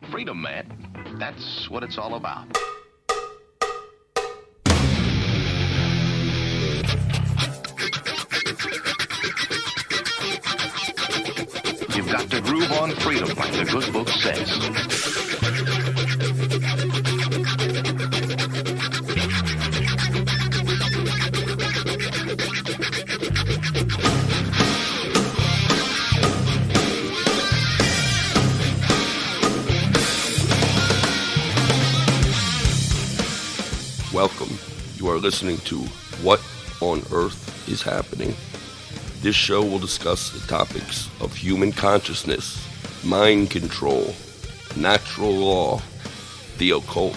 Freedom, man. That's what it's all about. You've got to groove on freedom, like the good book says. Welcome. You are listening to What on Earth is Happening. This show will discuss the topics of human consciousness, mind control, natural law, the occult,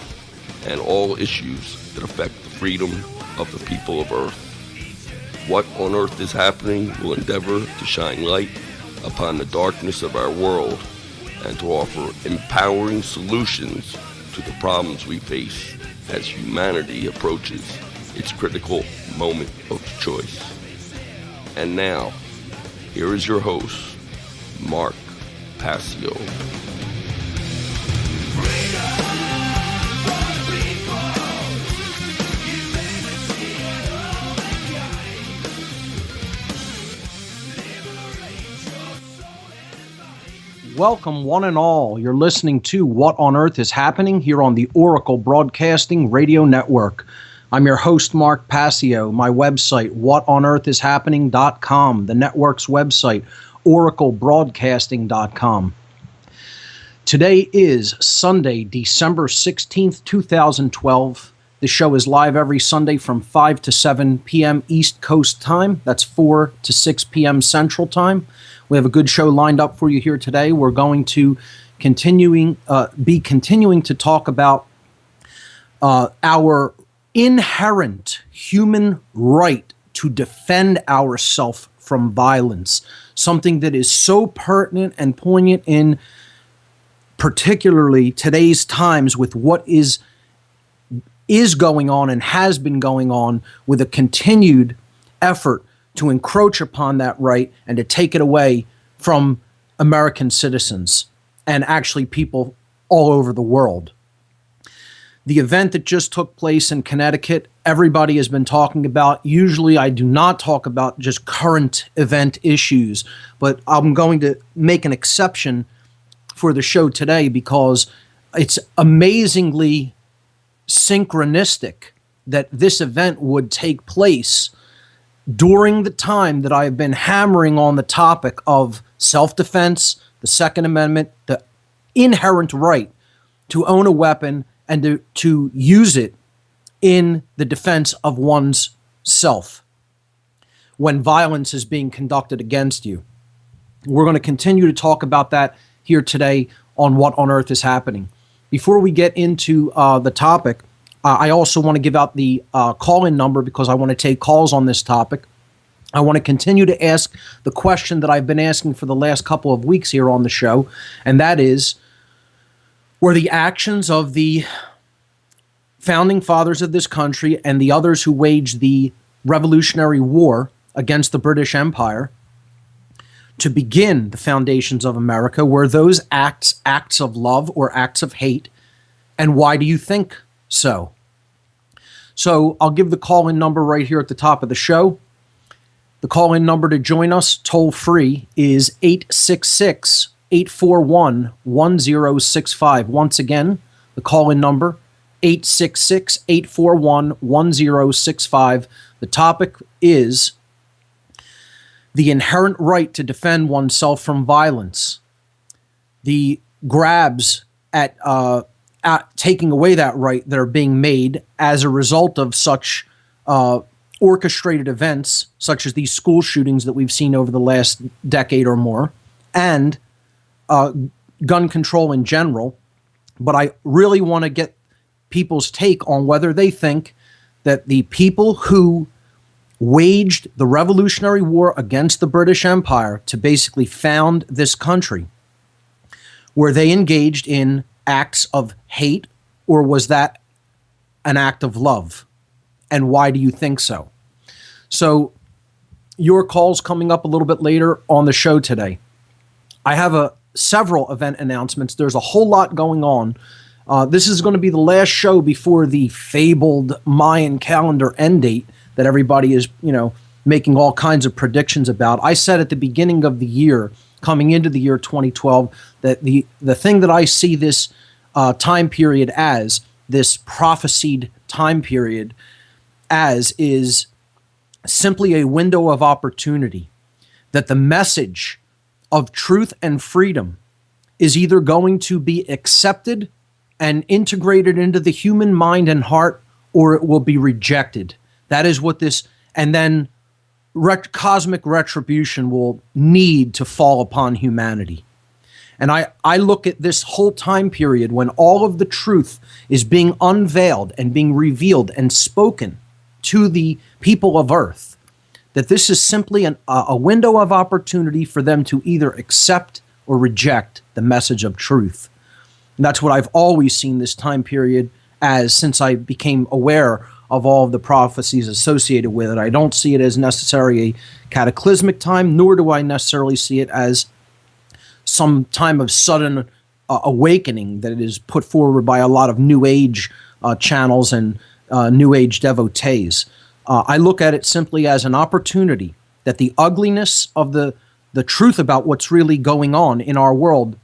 and all issues that affect the freedom of the people of Earth. What on Earth is Happening will endeavor to shine light upon the darkness of our world and to offer empowering solutions to the problems we face as humanity approaches its critical moment of choice. And now, here is your host, Mark Passio. Welcome, one and all. You're listening to What on Earth is Happening here on the Oracle Broadcasting Radio Network. I'm your host, Mark Passio. My website, whatonearthishappening.com. The network's website, oraclebroadcasting.com. Today is Sunday, December 16th, 2012. The show is live every Sunday from 5 to 7 p.m. East Coast time. That's 4 to 6 p.m. Central time. We have a good show lined up for you here today. We're going to continuing to talk about our inherent human right to defend ourselves from violence, something that is so pertinent and poignant in particularly today's times with what is going on and has been going on with a continued effort to encroach upon that right and to take it away from American citizens and actually people all over the world. The event that just took place in Connecticut, everybody has been talking about. Usually I do not talk about just current event issues, but I'm going to make an exception for the show today because it's amazingly synchronistic that this event would take place during the time that I have been hammering on the topic of self-defense, the Second Amendment, the inherent right to own a weapon and to use it in the defense of one's self when violence is being conducted against you. We're going to continue to talk about that here today on What on Earth is Happening. Before we get into the topic, I also want to give out the call-in number because I want to take calls on this topic. I want to continue to ask the question that I've been asking for the last couple of weeks here on the show, and that is, were the actions of the founding fathers of this country and the others who waged the Revolutionary War against the British Empire to begin the foundations of America, were those acts of love or acts of hate, and why do you think so I'll give the call-in number right here at the top of the show. The call-in number to join us toll-free is 866-841-1065. Once again, the call-in number, 866-841-1065. The topic is the inherent right to defend oneself from violence. The grabs at taking away that right that are being made as a result of such orchestrated events, such as these school shootings that we've seen over the last decade or more, and gun control in general. But I really want to get people's take on whether they think that the people who waged the Revolutionary War against the British Empire to basically found this country, were they engaged in acts of hate, or was that an act of love? And why do you think so? So your call's coming up a little bit later on the show today. I have several event announcements. There's a whole lot going on. This is going to be the last show before the fabled Mayan calendar end date that everybody is, making all kinds of predictions about. I said at the beginning of the year, coming into the year 2012, that the thing that I see this time period as, this prophesied time period as, is simply a window of opportunity, that the message of truth and freedom is either going to be accepted and integrated into the human mind and heart, or it will be rejected. That is what this, and then cosmic retribution will need to fall upon humanity. And I look at this whole time period when all of the truth is being unveiled and being revealed and spoken to the people of Earth, that this is simply a window of opportunity for them to either accept or reject the message of truth. And that's what I've always seen this time period as, since I became aware of all of the prophecies associated with it. I don't see it as necessarily a cataclysmic time, nor do I necessarily see it as some time of sudden awakening that is put forward by a lot of New Age channels and New Age devotees. I look at it simply as an opportunity that the ugliness of the truth about what's really going on in our world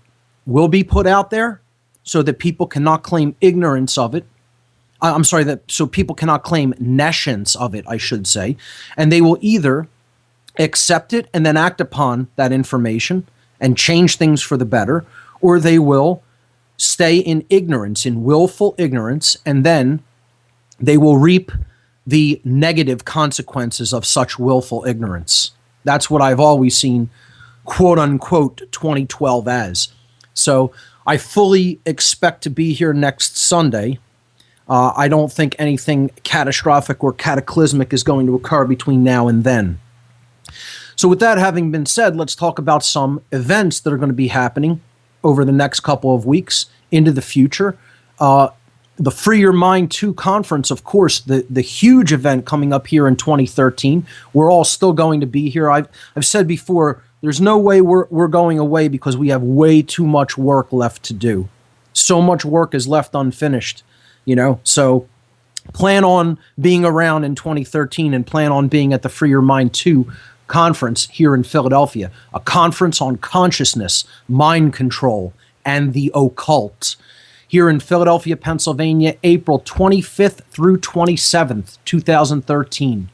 will be put out there so that people cannot claim ignorance of it. So people cannot claim nescience of it, I should say. And they will either accept it and then act upon that information and change things for the better, or they will stay in ignorance, in willful ignorance, and then they will reap the negative consequences of such willful ignorance. That's what I've always seen, quote unquote, 2012 as. So I fully expect to be here next Sunday. I don't think anything catastrophic or cataclysmic is going to occur between now and then. So with that having been said, let's talk about some events that are going to be happening over the next couple of weeks into the future. The Free Your Mind 2 conference, of course, the huge event coming up here in 2013. We're all still going to be here. I've said before, there's no way we're going away because we have way too much work left to do. So much work is left unfinished, So plan on being around in 2013 and plan on being at the Free Your Mind 2 conference here in Philadelphia, a conference on consciousness, mind control, and the occult. Here in Philadelphia, Pennsylvania, April 25th through 27th, 2013.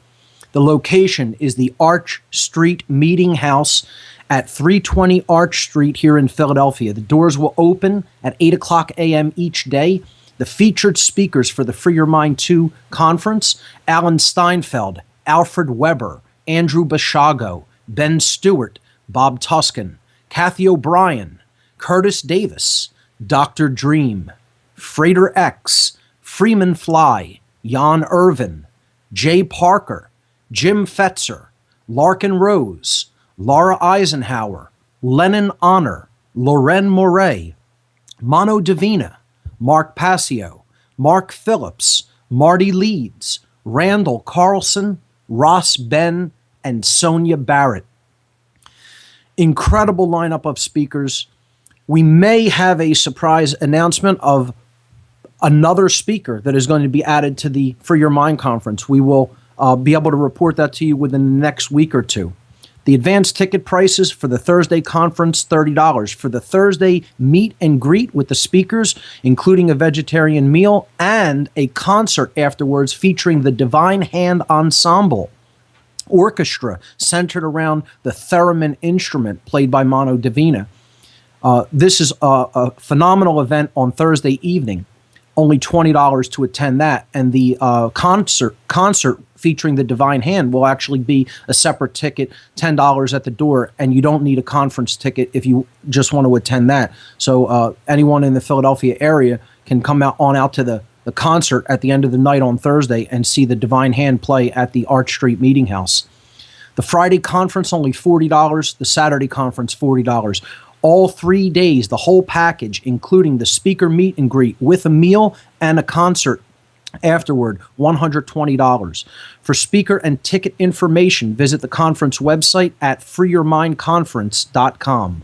The location is the Arch Street Meeting House at 320 Arch Street here in Philadelphia. The doors will open at 8 o'clock a.m. each day. The featured speakers for the Free Your Mind 2 conference, Alan Steinfeld, Alfred Weber, Andrew Bashago, Ben Stewart, Bob Tuskin, Kathy O'Brien, Curtis Davis, Dr. Dream, Freighter X, Freeman Fly, Jan Irvin, Jay Parker, Jim Fetzer, Larkin Rose, Laura Eisenhower, Lennon Honor, Loren Moray, Mano Divina, Mark Passio, Mark Phillips, Marty Leeds, Randall Carlson, Ross Ben, and Sonia Barrett. Incredible lineup of speakers. We may have a surprise announcement of another speaker that is going to be added to the Free Your Mind conference. We will be able to report that to you within the next week or two. The advanced ticket prices for the Thursday conference, $30. For the Thursday meet and greet with the speakers, including a vegetarian meal and a concert afterwards featuring the Divine Hand Ensemble Orchestra centered around the theremin instrument played by Mano Divina. This is a phenomenal event on Thursday evening. Only $20 to attend that. And the concert featuring the Divine Hand will actually be a separate ticket, $10 at the door, and you don't need a conference ticket if you just want to attend that. So anyone in the Philadelphia area can come out to the concert at the end of the night on Thursday and see the Divine Hand play at the Arch Street Meeting House. The Friday conference, only $40. The Saturday conference, $40. All 3 days, the whole package, including the speaker meet and greet with a meal and a concert afterward, $120. For speaker and ticket information, visit the conference website at freeyourmindconference.com.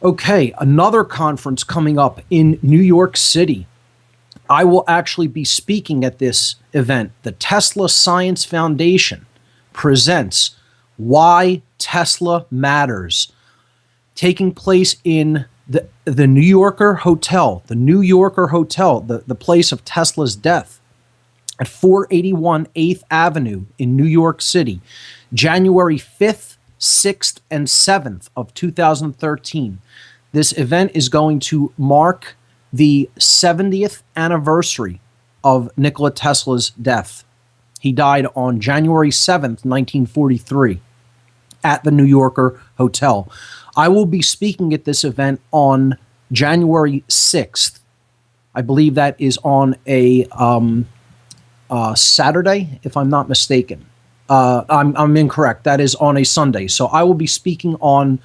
Okay, another conference coming up in New York City. I will actually be speaking at this event. The Tesla Science Foundation presents Why Tesla Matters, taking place in the New Yorker Hotel, the place of Tesla's death, at 481 8th Avenue in New York City, January 5th, 6th, and 7th of 2013. This event is going to mark the 70th anniversary of Nikola Tesla's death. He died on January 7th, 1943, at the New Yorker Hotel. I will be speaking at this event on January 6th. I believe that is on a Saturday, if I'm not mistaken. I'm incorrect. That is on a Sunday. So I will be speaking on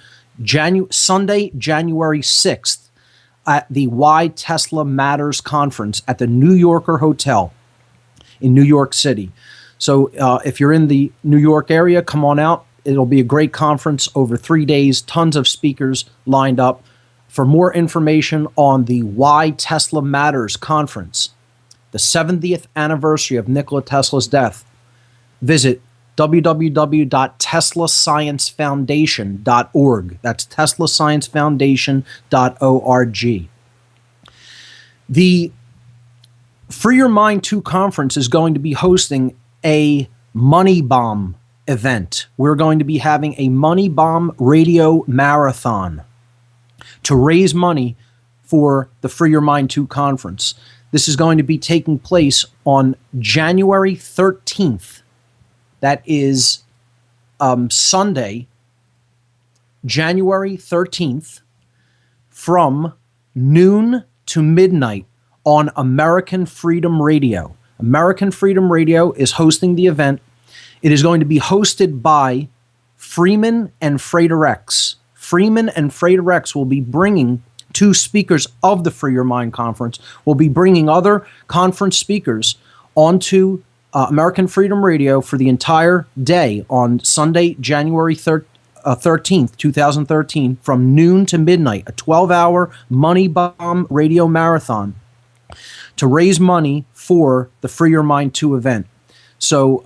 Sunday, January 6th at the Why Tesla Matters conference at the New Yorker Hotel in New York City. So if you're in the New York area, come on out. It'll be a great conference over 3 days, tons of speakers lined up. For more information on the Why Tesla Matters conference, the 70th anniversary of Nikola Tesla's death, visit www.teslasciencefoundation.org. That's teslasciencefoundation.org. The Free Your Mind 2 conference is going to be hosting a Money Bomb event. We're going to be having a Money Bomb radio marathon to raise money for the Free Your Mind 2 conference. This is going to be taking place on January 13th. That is Sunday, January 13th, from noon to midnight on American Freedom Radio. American Freedom Radio is hosting the event. It is going to be hosted by Freeman and Frater X. Freeman and Frater X will be bringing two speakers of the Free Your Mind conference, will be bringing other conference speakers onto American Freedom Radio for the entire day on Sunday, January 13th, 2013, from noon to midnight, a 12-hour Money Bomb radio marathon to raise money for the Free Your Mind 2 event. So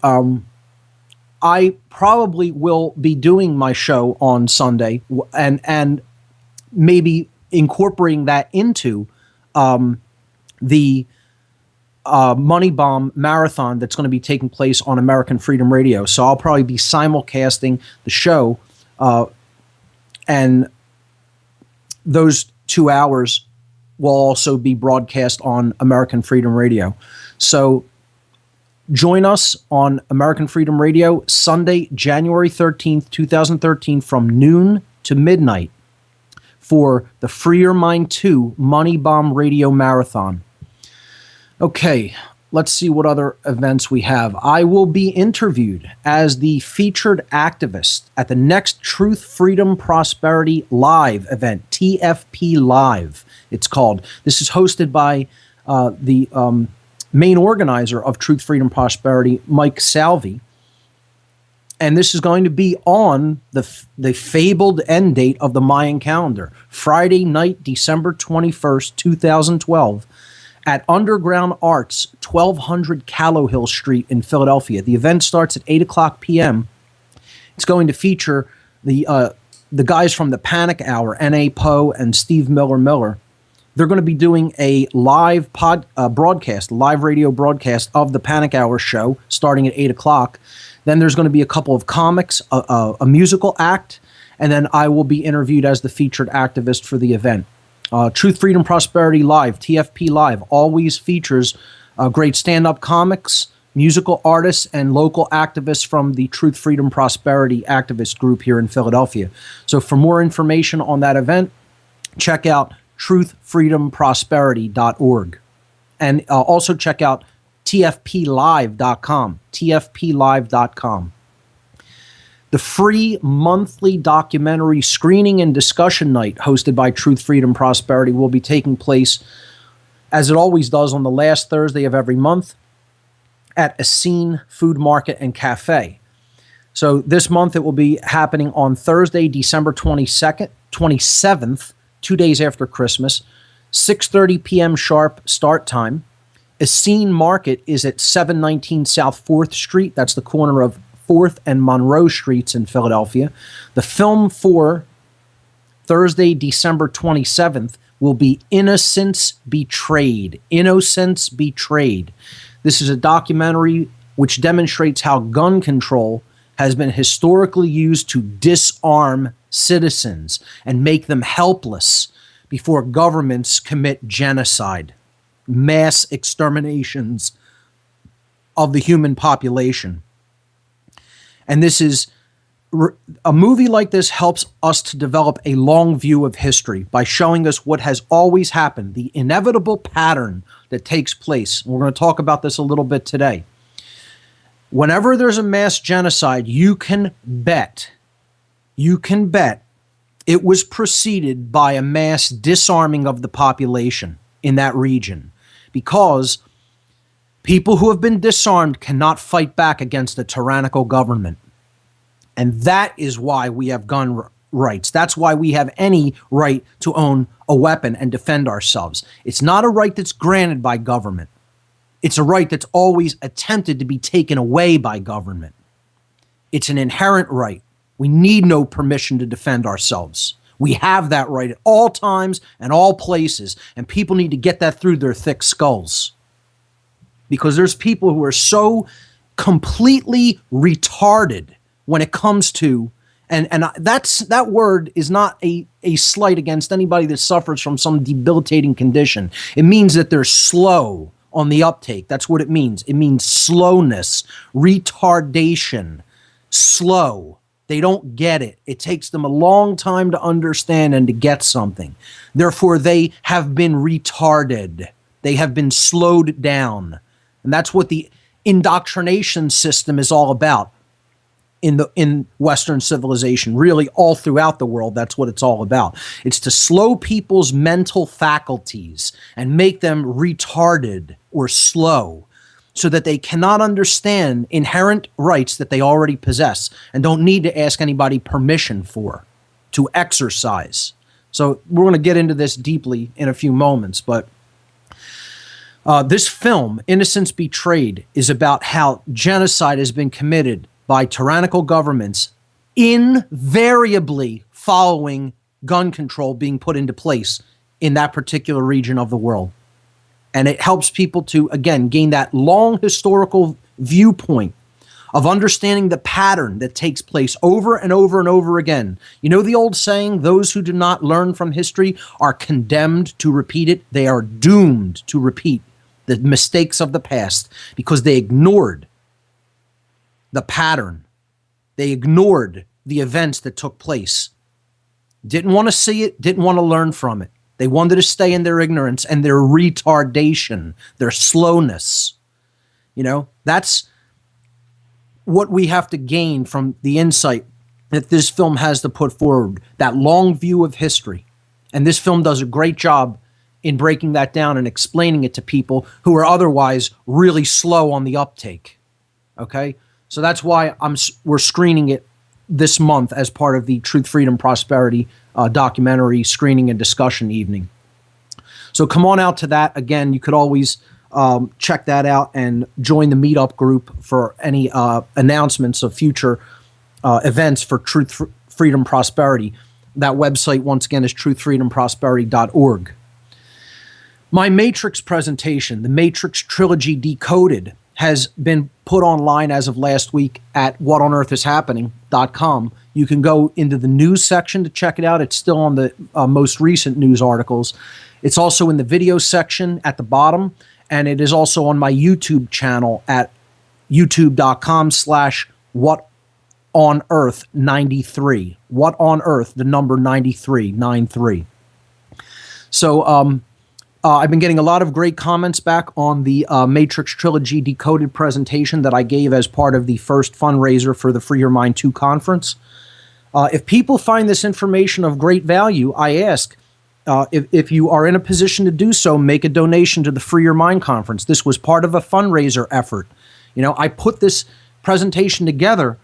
I probably will be doing my show on Sunday and maybe incorporating that into the Money Bomb marathon that's going to be taking place on American Freedom Radio. So I'll probably be simulcasting the show, and those 2 hours will also be broadcast on American Freedom Radio. So join us on American Freedom Radio Sunday, January 13th, 2013, from noon to midnight for the Free Your Mind 2 Money Bomb Radio Marathon. Okay, let's see what other events we have. I will be interviewed as the featured activist at the next Truth, Freedom, Prosperity Live event, TFP Live, it's called. This is hosted by the main organizer of Truth, Freedom, Prosperity, Mike Salvi. And this is going to be on the fabled end date of the Mayan calendar, Friday night, December 21st, 2012, at Underground Arts, 1200 Callowhill Street in Philadelphia. The event starts at 8 o'clock p.m. It's going to feature the guys from the Panic Hour, N.A. Poe and Steve Miller. They're going to be doing a live broadcast, live radio broadcast of the Panic Hour show starting at 8 o'clock. Then there's going to be a couple of comics, a musical act, and then I will be interviewed as the featured activist for the event. Truth, Freedom, Prosperity Live, TFP Live, always features great stand-up comics, musical artists, and local activists from the Truth, Freedom, Prosperity activist group here in Philadelphia. So for more information on that event, check out truthfreedomprosperity.org. And also check out tfplive.com, tfplive.com. The free monthly documentary screening and discussion night hosted by Truth, Freedom, Prosperity will be taking place, as it always does, on the last Thursday of every month at Essene Food Market and Cafe. So this month it will be happening on Thursday, December 27th 2 days after Christmas, 6:30 p.m. sharp start time. Essene Market is at 719 South 4th Street. That's the corner of 4th and Monroe Streets in Philadelphia. The film for Thursday, December 27th will be Innocence Betrayed. Innocence Betrayed. This is a documentary which demonstrates how gun control has been historically used to disarm citizens and make them helpless before governments commit genocide, mass exterminations of the human population. And this is a movie like this helps us to develop a long view of history by showing us what has always happened, the inevitable pattern that takes place. We're going to talk about this a little bit today. Whenever there's a mass genocide, you can bet it was preceded by a mass disarming of the population in that region, because people who have been disarmed cannot fight back against a tyrannical government. And that is why we have gun rights. That's why we have any right to own a weapon and defend ourselves. It's not a right that's granted by government. It's a right that's always attempted to be taken away by government. It's an inherent right. We need no permission to defend ourselves. We have that right at all times and all places, and people need to get that through their thick skulls. Because there's people who are so completely retarded when it comes to, and that word is not a slight against anybody that suffers from some debilitating condition. It means that they're slow on the uptake. That's what it means. It means slowness, retardation, slow. They don't get it. It takes them a long time to understand and to get something. Therefore, they have been retarded. They have been slowed down. And that's what the indoctrination system is all about in Western civilization, really all throughout the world. That's what it's all about. It's to slow people's mental faculties and make them retarded or slow so that they cannot understand inherent rights that they already possess and don't need to ask anybody permission for, to exercise. So we're going to get into this deeply in a few moments, but this film, Innocence Betrayed, is about how genocide has been committed by tyrannical governments, invariably following gun control being put into place in that particular region of the world. And it helps people to, again, gain that long historical viewpoint of understanding the pattern that takes place over and over and over again. You know the old saying, those who do not learn from history are condemned to repeat it. They are doomed to repeat the mistakes of the past because they ignored the pattern. They ignored the events that took place. Didn't want to see it, didn't want to learn from it. They wanted to stay in their ignorance and their retardation, their slowness. You know, that's what we have to gain from the insight that this film has to put forward, that long view of history. And this film does a great job in breaking that down and explaining it to people who are otherwise really slow on the uptake. Okay? So that's why we're screening it this month as part of the Truth, Freedom, Prosperity documentary screening and discussion evening. So come on out to that. Again, you could always check that out and join the meetup group for any announcements of future events for Truth, Freedom, Prosperity. That website, once again, is truthfreedomprosperity.org. My Matrix presentation, the Matrix Trilogy Decoded, has been put online as of last week at whatonearthishappening.com. You can go into the news section to check it out. It's still on the most recent news articles. It's also in the video section at the bottom, and it is also on my YouTube channel at youtube.com/whatonearth93. What on earth, the number 93. So, I've been getting a lot of great comments back on the Matrix Trilogy Decoded presentation that I gave as part of the first fundraiser for the Free Your Mind 2 conference. If people find this information of great value, I ask, if you are in a position to do so, make a donation to the Free Your Mind conference. This was part of a fundraiser effort. You know, I put this presentation together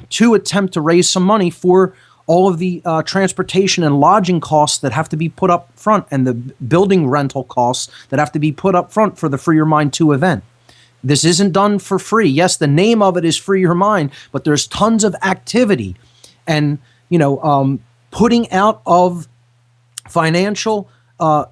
to attempt to raise some money for all of the transportation and lodging costs that have to be put up front, and the building rental costs that have to be put up front for the Free Your Mind 2 event. This isn't done for free. Yes, the name of it is Free Your Mind, but there's tons of activity and, putting out of financial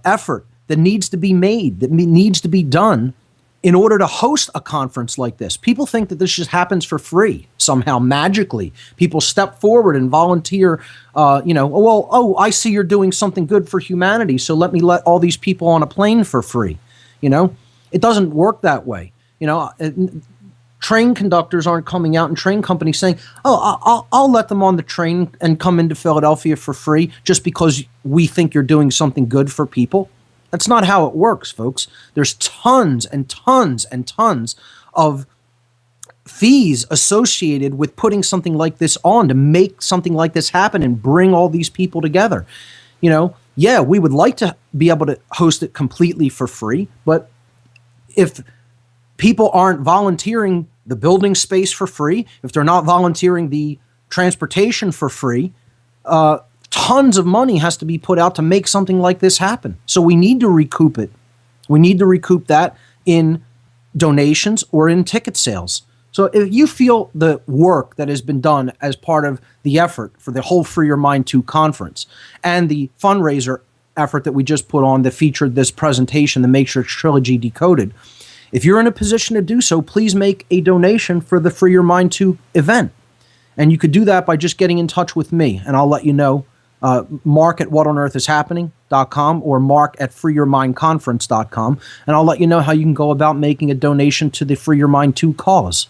effort that needs to be made, that needs to be done in order to host a conference like this. People think that this just happens for free, somehow magically. People step forward and volunteer, I see you're doing something good for humanity, so let me let all these people on a plane for free. It doesn't work that way. Train conductors aren't coming out and train companies saying, I'll let them on the train and come into Philadelphia for free just because we think you're doing something good for people. That's not how it works, folks. There's tons and tons and tons of fees associated with putting something like this on to make something like this happen and bring all these people together. Yeah, we would like to be able to host it completely for free, but if people aren't volunteering the building space for free, if they're not volunteering the transportation for free, tons of money has to be put out to make something like this happen. So we need to recoup it. We need to recoup that in donations or in ticket sales. So if you feel the work that has been done as part of the effort for the whole Free Your Mind 2 conference and the fundraiser effort that we just put on that featured this presentation, the Matrix Trilogy Decoded, if you're in a position to do so, please make a donation for the Free Your Mind 2 event. And you could do that by just getting in touch with me, and I'll let you know. Mark at whatonearthishappening.com or Mark at freeyourmindconference.com, and I'll let you know how you can go about making a donation to the Free Your Mind 2 cause.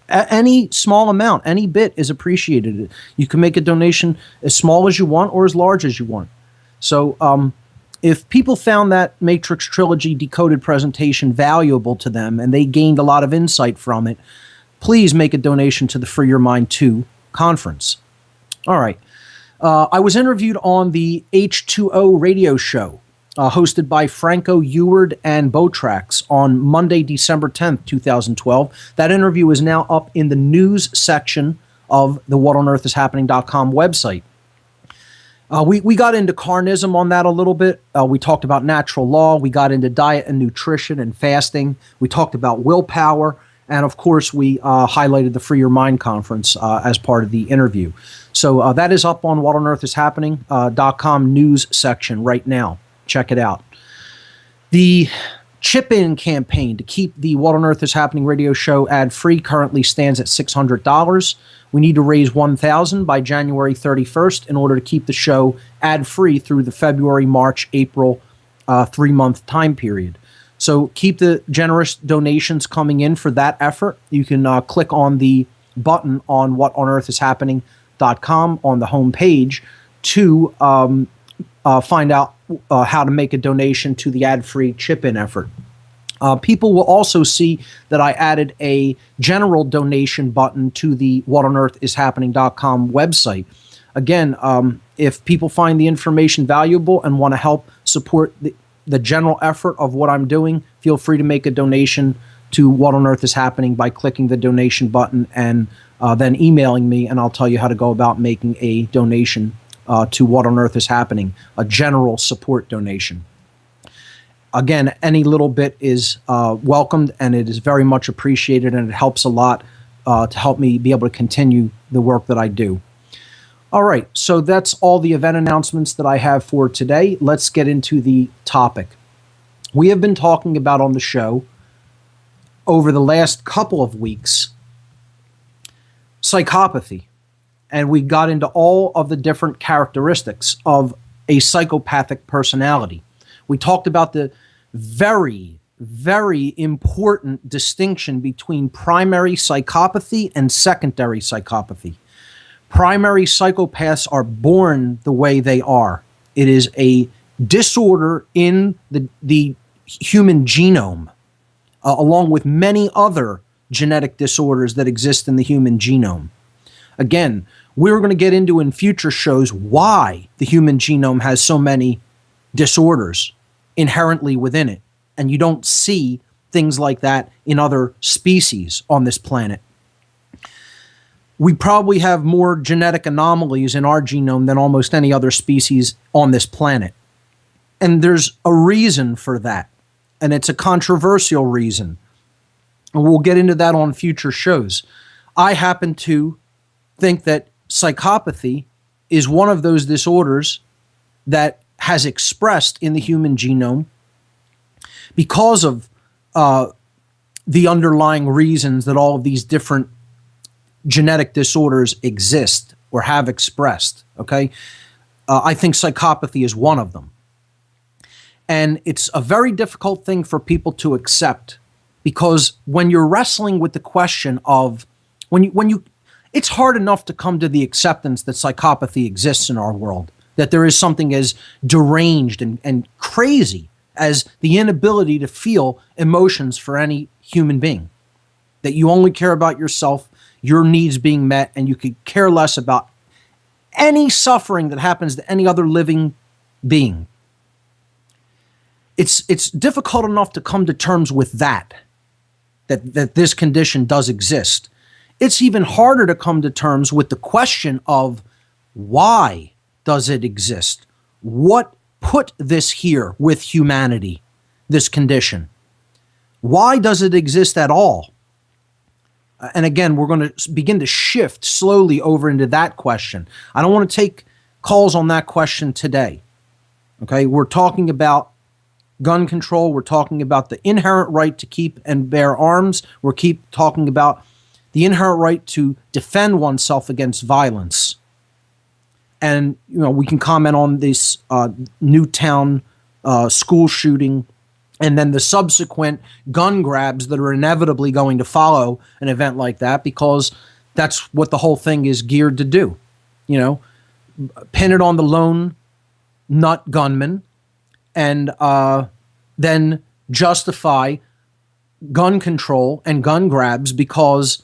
Any small amount, any bit is appreciated. You can make a donation as small as you want or as large as you want. So if people found that Matrix Trilogy Decoded presentation valuable to them and they gained a lot of insight from it, please make a donation to the Free Your Mind 2 conference. All right. I was interviewed on the H2O radio show hosted by Franco Eward and Botrax on Monday, December 10th, 2012. That interview is now up in the news section of the whatonearthishappening.com website. We got into carnism on that a little bit. We talked about natural law. We got into diet and nutrition and fasting. We talked about willpower. And of course, we highlighted the Free Your Mind conference as part of the interview. So that is up on whatonearthishappening.com news section right now. Check it out. The chip-in campaign to keep the What on Earth is Happening radio show ad-free currently stands at $600. We need to raise $1,000 by January 31st in order to keep the show ad-free through the February, March, April 3-month time period. So keep the generous donations coming in for that effort. You can click on the button on whatonearthishappening.com on the home page to find out how to make a donation to the ad-free chip-in effort. People will also see that I added a general donation button to the whatonearthishappening.com website. Again, if people find the information valuable and want to help support the general effort of what I'm doing, feel free to make a donation to What on Earth is Happening by clicking the donation button and then emailing me, and I'll tell you how to go about making a donation to What on Earth is Happening, a general support donation. Again, any little bit is welcomed, and it is very much appreciated, and it helps a lot to help me be able to continue the work that I do. All right, so that's all the event announcements that I have for today. Let's get into the topic. We have been talking about on the show over the last couple of weeks psychopathy, and we got into all of the different characteristics of a psychopathic personality. We talked about the very, very important distinction between primary psychopathy and secondary psychopathy. Primary psychopaths are born the way they are. It is a disorder in the human genome, along with many other genetic disorders that exist in the human genome. Again, we're going to get into in future shows why the human genome has so many disorders inherently within it, and you don't see things like that in other species on this planet. we probably have more genetic anomalies in our genome than almost any other species on this planet. And there's a reason for that. And it's a controversial reason. And we'll get into that on future shows. I happen to think that psychopathy is one of those disorders that has expressed in the human genome because of the underlying reasons that all of these different genetic disorders exist or have expressed, okay? I think psychopathy is one of them. And it's a very difficult thing for people to accept, because when you're wrestling with the question of, it's hard enough to come to the acceptance that psychopathy exists in our world, that there is something as deranged and crazy as the inability to feel emotions for any human being, that you only care about yourself, your needs being met, and you could care less about any suffering that happens to any other living being. It's difficult enough to come to terms with that this condition does exist. It's even harder to come to terms with the question of why does it exist? What put this here with humanity, this condition? Why does it exist at all? And again, we're going to begin to shift slowly over into that question. I don't want to take calls on that question today. Okay, we're talking about gun control. We're talking about the inherent right to keep and bear arms. We're talking about the inherent right to defend oneself against violence. And we can comment on this Newtown school shooting, and then the subsequent gun grabs that are inevitably going to follow an event like that, because that's what the whole thing is geared to do. Pin it on the lone nut gunman, and then justify gun control and gun grabs because,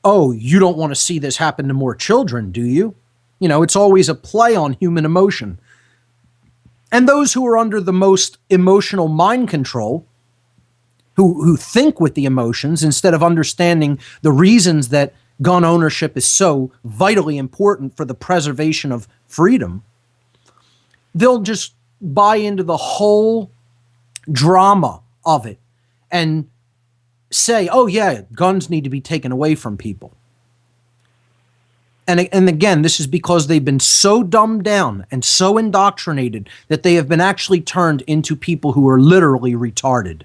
oh, you don't want to see this happen to more children, do you? It's always a play on human emotion. And those who are under the most emotional mind control, who think with the emotions instead of understanding the reasons that gun ownership is so vitally important for the preservation of freedom, they'll just buy into the whole drama of it and say, oh yeah, guns need to be taken away from people. And again, this is because they've been so dumbed down and so indoctrinated that they have been actually turned into people who are literally retarded,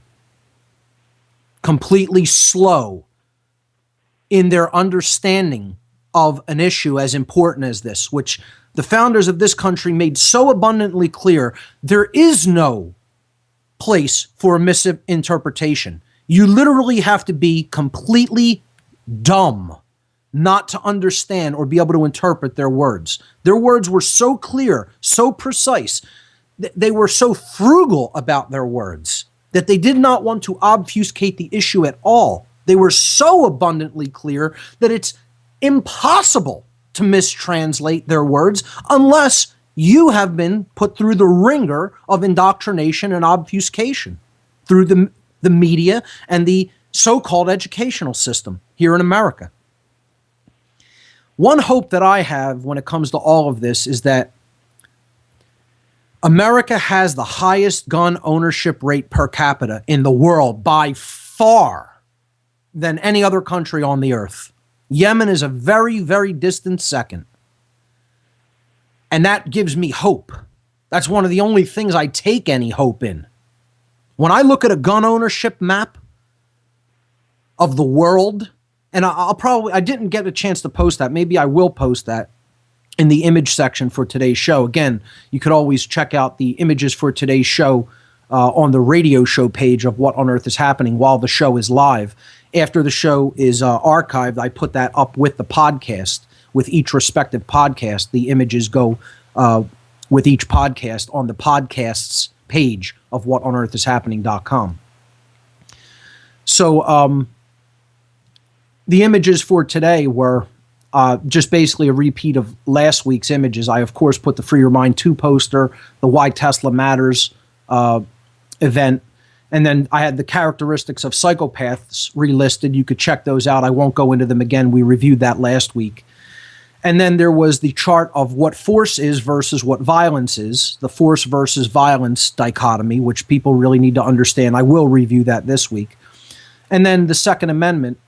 completely slow in their understanding of an issue as important as this, which the founders of this country made so abundantly clear. There is no place for a misinterpretation. You literally have to be completely dumb not to understand or be able to interpret their words. Their words were so clear, so precise. They were so frugal about their words that they did not want to obfuscate the issue at all. They were so abundantly clear that it's impossible to mistranslate their words unless you have been put through the ringer of indoctrination and obfuscation through the media and the so-called educational system here in America. One hope that I have when it comes to all of this is that America has the highest gun ownership rate per capita in the world by far than any other country on the earth. Yemen is a very, very distant second. And that gives me hope. That's one of the only things I take any hope in. When I look at a gun ownership map of the world, and I didn't get a chance to post that. Maybe I will post that in the image section for today's show. Again, you could always check out the images for today's show on the radio show page of What on Earth is Happening while the show is live. After the show is archived, I put that up with the podcast. With each respective podcast, the images go with each podcast on the podcasts page of whatonearthishappening.com. So the images for today were just basically a repeat of last week's images. I, of course, put the Free Your Mind 2 poster, the Why Tesla Matters event, And then I had the characteristics of psychopaths relisted. You could check those out. I won't go into them again. We reviewed that last week. And then there was the chart of what force is versus what violence is, the force versus violence dichotomy, which people really need to understand. I will review that this week. And then the Second Amendment,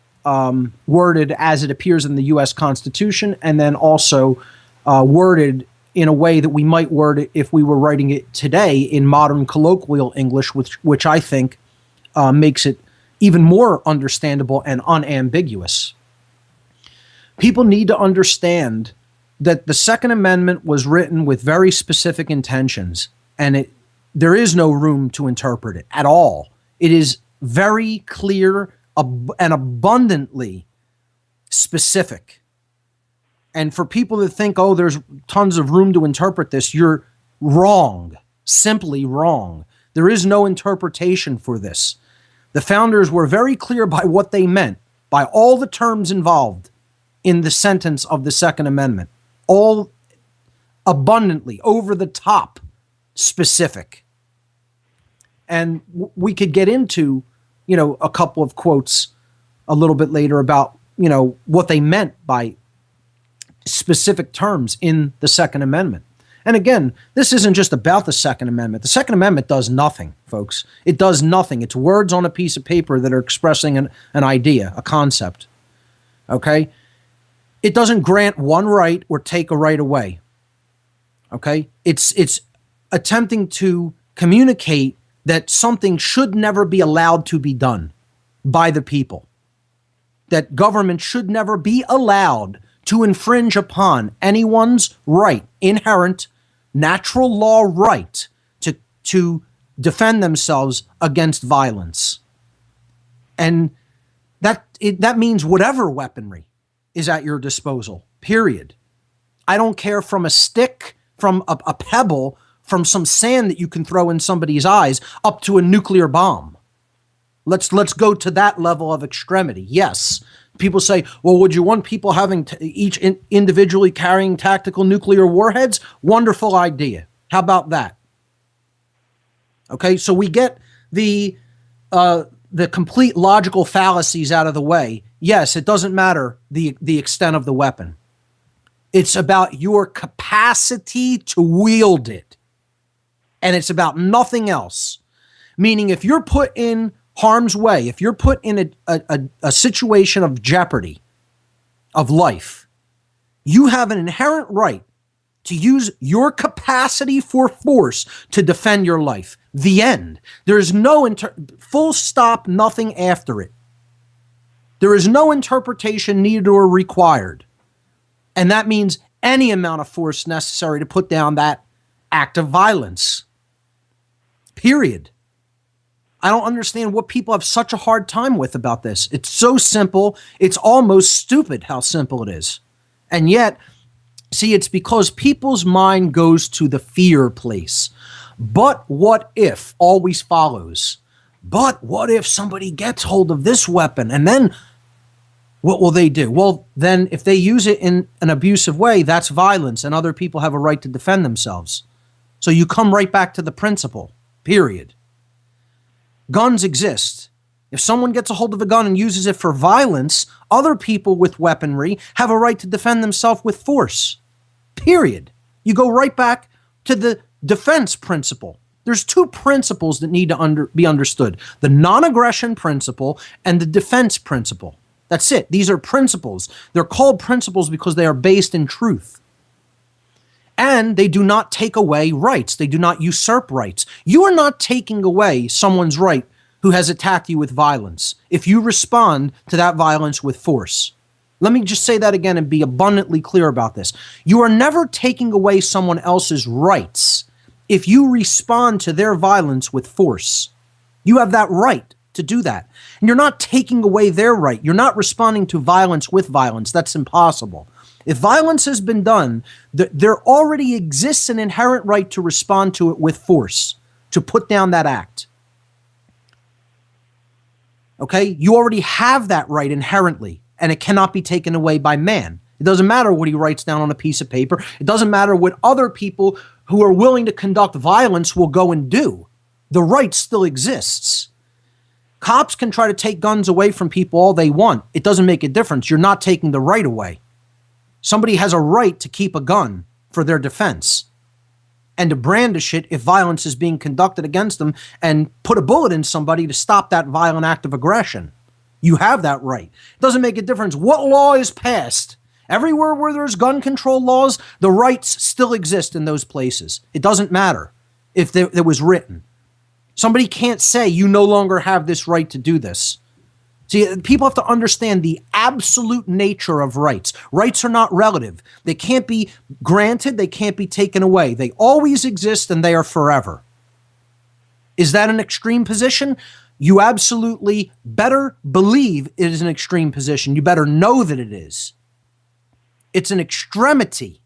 worded as it appears in the U.S. Constitution, and then also worded in a way that we might word it if we were writing it today in modern colloquial English, which I think makes it even more understandable and unambiguous. People need to understand that the Second Amendment was written with very specific intentions, and there is no room to interpret it at all. It is very clear and abundantly specific. And for people that think, oh, there's tons of room to interpret this, you're wrong, simply wrong. There is no interpretation for this. The founders were very clear by what they meant, by all the terms involved in the sentence of the Second Amendment, all abundantly, over the top, specific. And we could get into, a couple of quotes a little bit later about, what they meant by specific terms in the Second Amendment. And again, this isn't just about the Second Amendment. The Second Amendment does nothing, folks. It does nothing. It's words on a piece of paper that are expressing an idea, a concept. Okay? It doesn't grant one right or take a right away. Okay? It's attempting to communicate that something should never be allowed to be done by the people. That government should never be allowed to infringe upon anyone's right, inherent, natural law right to defend themselves against violence. And that means whatever weaponry is at your disposal, period. I don't care, from a stick, from a pebble, from some sand that you can throw in somebody's eyes, up to a nuclear bomb. Let's go to that level of extremity. Yes. People say, well, would you want people having each individually carrying tactical nuclear warheads? Wonderful idea. How about that? Okay, so we get the complete logical fallacies out of the way. Yes, it doesn't matter the extent of the weapon. It's about your capacity to wield it. And it's about nothing else. Meaning, if you're put in harm's way, if you're put in a situation of jeopardy of life, you have an inherent right to use your capacity for force to defend your life. The end. There is no full stop, nothing after it. There is no interpretation needed or required. And that means any amount of force necessary to put down that act of violence. Period. I don't understand what people have such a hard time with about this. It's so simple. It's almost stupid how simple it is. And yet, see, it's because people's mind goes to the fear place. But what if always follows? But what if somebody gets hold of this weapon, and then what will they do? Well, then if they use it in an abusive way, that's violence, and other people have a right to defend themselves. So you come right back to the principle, period. Guns exist. If someone gets a hold of a gun and uses it for violence, other people with weaponry have a right to defend themselves with force. Period. You go right back to the defense principle. There's two principles that need to be understood. The non-aggression principle and the defense principle. That's it. These are principles. They're called principles because they are based in truth. And they do not take away rights. They do not usurp rights. You are not taking away someone's right who has attacked you with violence if you respond to that violence with force. Let me just say that again and be abundantly clear about this. You are never taking away someone else's rights if you respond to their violence with force. You have that right to do that. And you're not taking away their right. You're not responding to violence with violence. That's impossible. If violence has been done, there already exists an inherent right to respond to it with force, to put down that act. Okay? You already have that right inherently, and it cannot be taken away by man. It doesn't matter what he writes down on a piece of paper. It doesn't matter what other people who are willing to conduct violence will go and do. The right still exists. Cops can try to take guns away from people all they want. It doesn't make a difference. You're not taking the right away. Somebody has a right to keep a gun for their defense and to brandish it if violence is being conducted against them and put a bullet in somebody to stop that violent act of aggression. You have that right. It doesn't make a difference what law is passed. Everywhere where there's gun control laws, the rights still exist in those places. It doesn't matter if there was written. Somebody can't say you no longer have this right to do this. See, people have to understand the absolute nature of rights. Rights are not relative. They can't be granted. They can't be taken away. They always exist and they are forever. Is that an extreme position? You absolutely better believe it is an extreme position. You better know that it is. It's an extremity.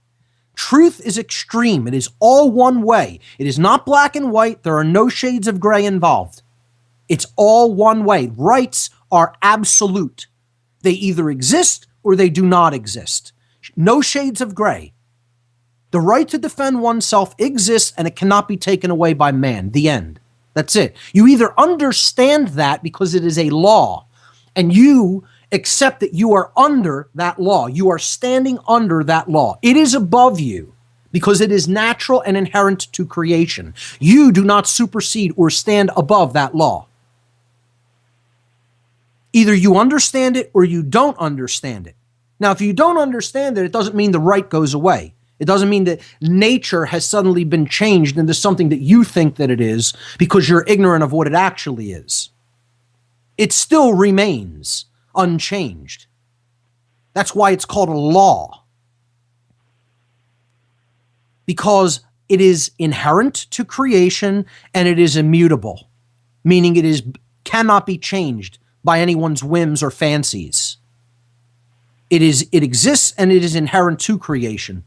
Truth is extreme. It is all one way. It is not black and white. There are no shades of gray involved. It's all one way. Rights are absolute. They either exist or they do not exist. No shades of gray. The right to defend oneself exists and it cannot be taken away by man. The end. That's it. You either understand that because it is a law and you accept that you are under that law. You are standing under that law. It is above you because it is natural and inherent to creation. You do not supersede or stand above that law. Either you understand it or you don't understand it. Now, if you don't understand it, it doesn't mean the right goes away. It doesn't mean that nature has suddenly been changed into something that you think that it is because you're ignorant of what it actually is. It still remains unchanged. That's why it's called a law. Because it is inherent to creation and it is immutable, meaning it cannot be changed by anyone's whims or fancies. It exists and it is inherent to creation.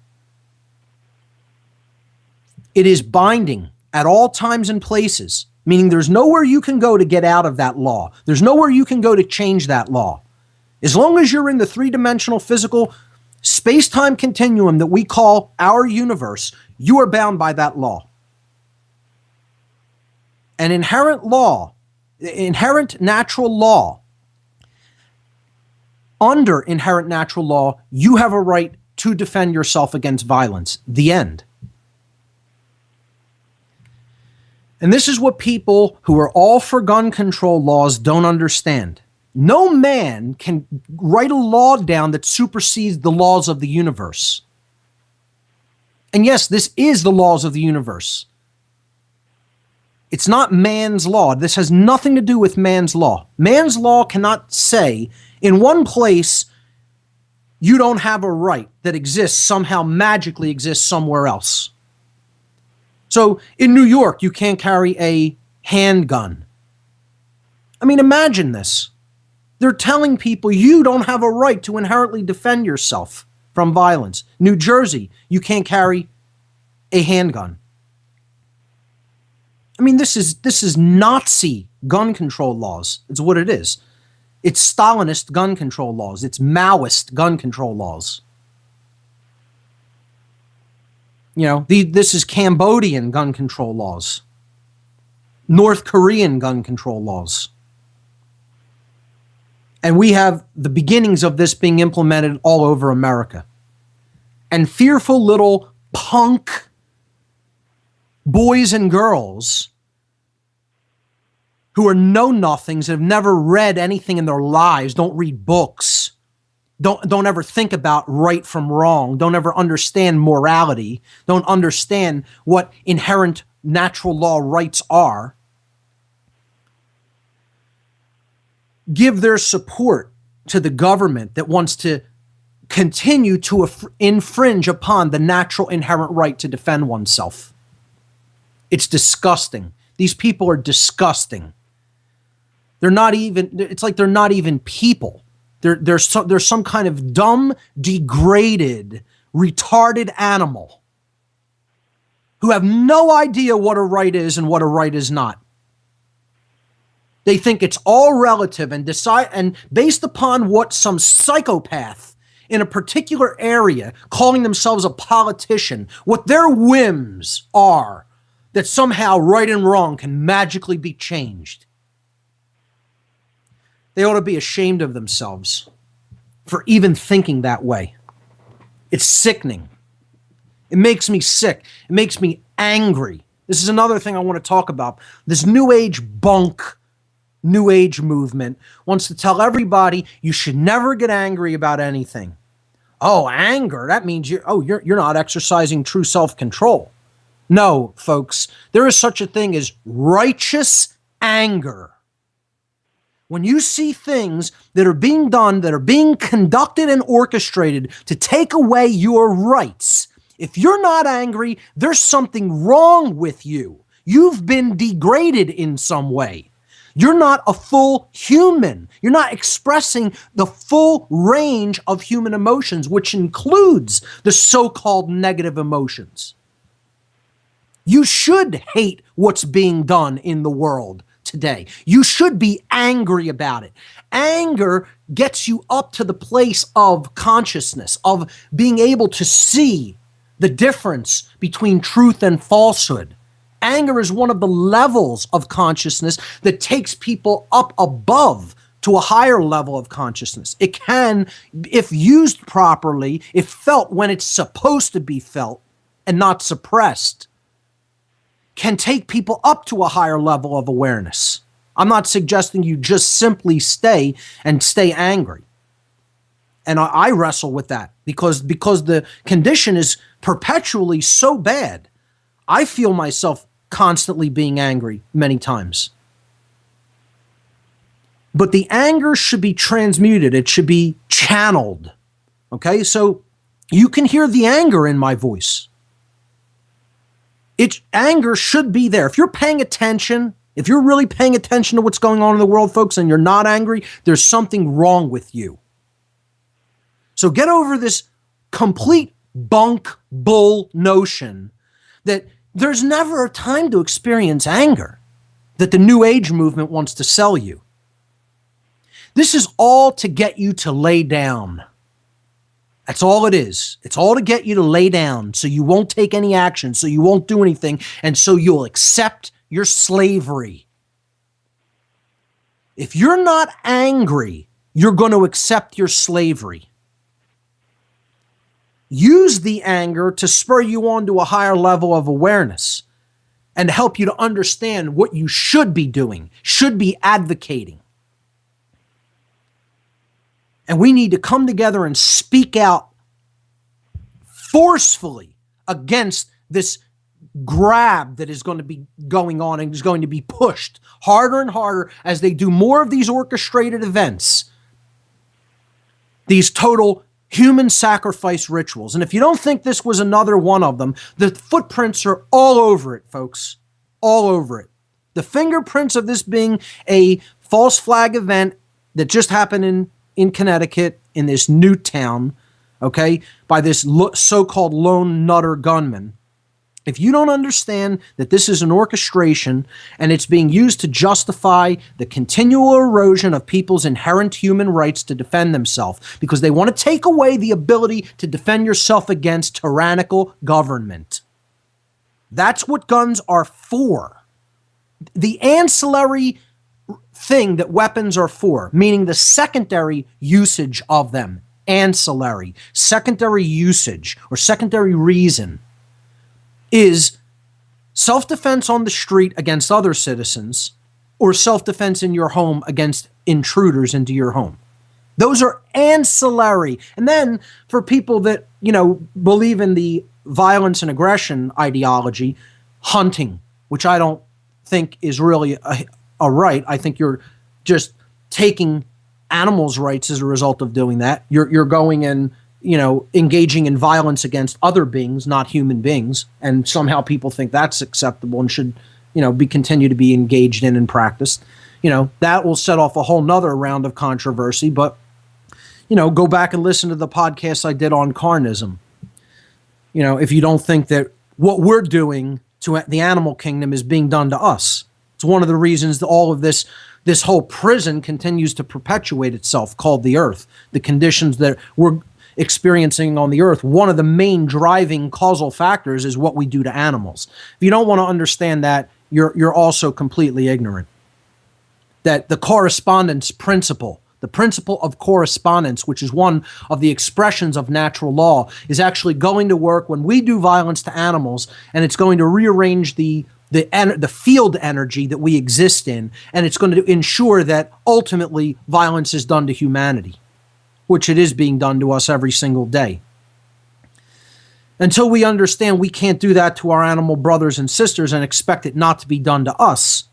It is binding at all times and places, meaning there's nowhere you can go to get out of that law. There's nowhere you can go to change that law. As long as you're in the three-dimensional physical space-time continuum that we call our universe, you are bound by that law. An inherent law, inherent natural law, under inherent natural law, you have a right to defend yourself against violence. The end. And this is what people who are all for gun control laws don't understand. No man can write a law down that supersedes the laws of the universe. And yes, this is the laws of the universe. It's not man's law. This has nothing to do with man's law. Man's law cannot say in one place you don't have a right that exists, somehow magically exists somewhere else. So in New York, you can't carry a handgun. I mean, imagine this. They're telling people you don't have a right to inherently defend yourself from violence. New Jersey, you can't carry a handgun. I mean, this is Nazi gun control laws. It's what it is. It's Stalinist gun control laws. It's Maoist gun control laws. You know, this is Cambodian gun control laws. North Korean gun control laws. And we have the beginnings of this being implemented all over America. And fearful little punk boys and girls who are know-nothings, have never read anything in their lives, don't read books, don't ever think about right from wrong, don't ever understand morality, don't understand what inherent natural law rights are, give their support to the government that wants to continue to infringe upon the natural inherent right to defend oneself. It's disgusting. These people are disgusting. They're not even, it's like they're not even people. They're some kind of dumb, degraded, retarded animal who have no idea what a right is and what a right is not. They think it's all relative and decide, and based upon what some psychopath in a particular area calling themselves a politician, what their whims are, that somehow right and wrong can magically be changed. They ought to be ashamed of themselves for even thinking that way. It's sickening. It makes me sick. It makes me angry. This is another thing I want to talk about. This New Age bunk, New Age movement wants to tell everybody you should never get angry about anything. Oh, anger, that means you're not exercising true self-control. No, folks, there is such a thing as righteous anger. When you see things that are being done, that are being conducted and orchestrated to take away your rights, if you're not angry, there's something wrong with you. You've been degraded in some way. You're not a full human. You're not expressing the full range of human emotions, which includes the so-called negative emotions. You should hate what's being done in the world today. You should be angry about it. Anger gets you up to the place of consciousness, of being able to see the difference between truth and falsehood. Anger is one of the levels of consciousness that takes people up above to a higher level of consciousness. It can, if used properly, if felt when it's supposed to be felt and not suppressed, can take people up to a higher level of awareness. I'm not suggesting you just simply stay angry. And I wrestle with that because the condition is perpetually so bad. I feel myself constantly being angry many times. But the anger should be transmuted. It should be channeled. Okay, so you can hear the anger in my voice. Anger should be there. If you're paying attention, if you're really paying attention to what's going on in the world, folks, and you're not angry, there's something wrong with you. So get over this complete bunk bull notion that there's never a time to experience anger that the New Age movement wants to sell you. This is all to get you to lay down. That's all it is. It's all to get you to lay down so you won't take any action, so you won't do anything, and so you'll accept your slavery. If you're not angry, you're going to accept your slavery. Use the anger to spur you on to a higher level of awareness and help you to understand what you should be doing, should be advocating. And we need to come together and speak out forcefully against this grab that is going to be going on and is going to be pushed harder and harder as they do more of these orchestrated events, these total human sacrifice rituals. And if you don't think this was another one of them, the footprints are all over it, folks, all over it. The fingerprints of this being a false flag event that just happened in Connecticut, in this new town, okay, by this so-called lone nutter gunman. If you don't understand that this is an orchestration and it's being used to justify the continual erosion of people's inherent human rights to defend themselves, because they want to take away the ability to defend yourself against tyrannical government. That's what guns are for. The ancillary thing that weapons are for, meaning the secondary usage of them, ancillary, secondary usage, or secondary reason, is self-defense on the street against other citizens or self-defense in your home against intruders into your home. Those are ancillary. And then for people that, believe in the violence and aggression ideology, hunting, which I don't think is really a right. I think you're just taking animals' rights as a result of doing that. You're going and, engaging in violence against other beings, not human beings. And somehow people think that's acceptable and should, continue to be engaged in and practiced. That will set off a whole nother round of controversy. But, go back and listen to the podcast I did on carnism. If you don't think that what we're doing to the animal kingdom is being done to us. It's one of the reasons that all of this whole prison continues to perpetuate itself, called the earth. The conditions that we're experiencing on the earth, one of the main driving causal factors is what we do to animals. If you don't want to understand that, you're also completely ignorant. that the correspondence principle, the principle of correspondence, which is one of the expressions of natural law, is actually going to work when we do violence to animals, and it's going to rearrange the field energy that we exist in, and it's going to ensure that ultimately violence is done to humanity, which it is being done to us every single day. Until we understand we can't do that to our animal brothers and sisters and expect it not to be done to us,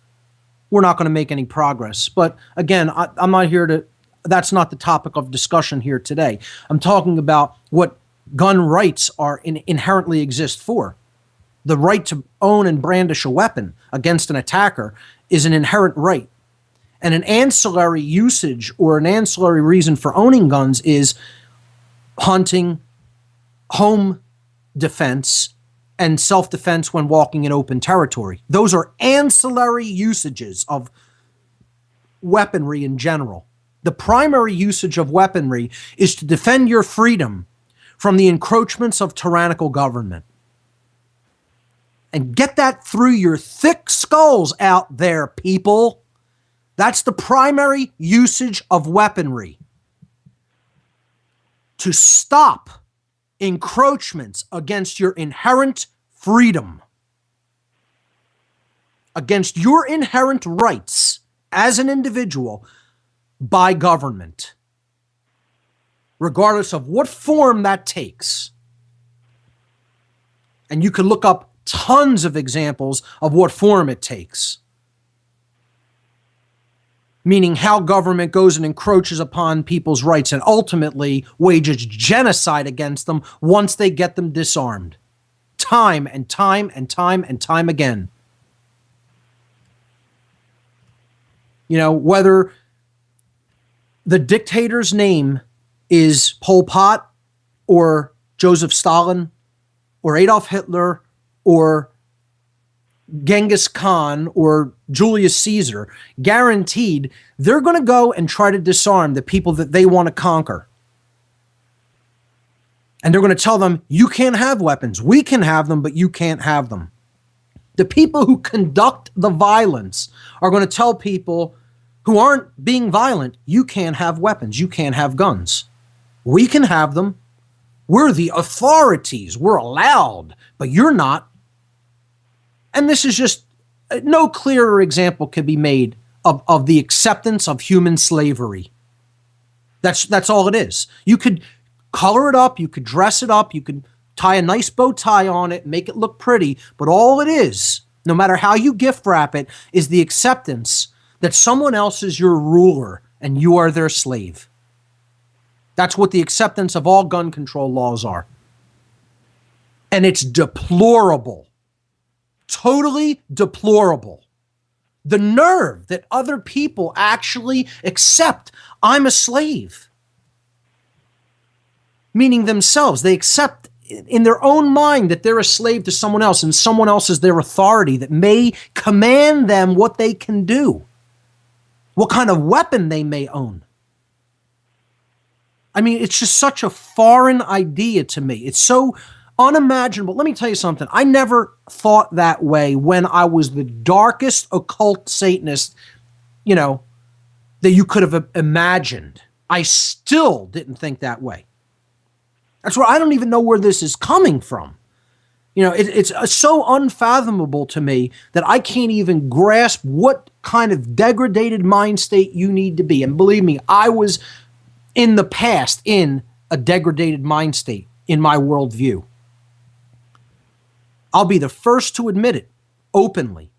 we're not going to make any progress. But again, I'm not here to, that's not the topic of discussion here today. I'm talking about what gun rights are inherently exist for. The right to own and brandish a weapon against an attacker is an inherent right. And an ancillary usage or an ancillary reason for owning guns is hunting, home defense, and self-defense when walking in open territory. Those are ancillary usages of weaponry in general. The primary usage of weaponry is to defend your freedom from the encroachments of tyrannical government. And get that through your thick skulls out there, people. That's the primary usage of weaponry. To stop encroachments against your inherent freedom, against your inherent rights as an individual by government, regardless of what form that takes. And you can look up tons of examples of what form it takes. Meaning how government goes and encroaches upon people's rights and ultimately wages genocide against them once they get them disarmed. Time and time and time and time again. You know, whether the dictator's name is Pol Pot or Joseph Stalin or Adolf Hitler or Genghis Khan or Julius Caesar, guaranteed they're going to go and try to disarm the people that they want to conquer. And they're going to tell them, you can't have weapons. We can have them, but you can't have them. The people who conduct the violence are going to tell people who aren't being violent, you can't have weapons. You can't have guns. We can have them. We're the authorities. We're allowed, but you're not. And this is just, no clearer example can be made of the acceptance of human slavery. That's all it is. You could color it up, you could dress it up, you could tie a nice bow tie on it, make it look pretty, but all it is, no matter how you gift wrap it, is the acceptance that someone else is your ruler and you are their slave. That's what the acceptance of all gun control laws are. And it's deplorable. Totally deplorable. The nerve that other people actually accept I'm a slave. Meaning themselves. They accept in their own mind that they're a slave to someone else and someone else is their authority that may command them what they can do. What kind of weapon they may own. I mean, it's just such a foreign idea to me. It's so unimaginable. Let me tell you something. I never thought that way when I was the darkest occult Satanist, that you could have imagined. I still didn't think that way. That's where I don't even know where this is coming from. It's so unfathomable to me that I can't even grasp what kind of degraded mind state you need to be. And believe me, I was in the past in a degraded mind state in my worldview. I'll be the first to admit it openly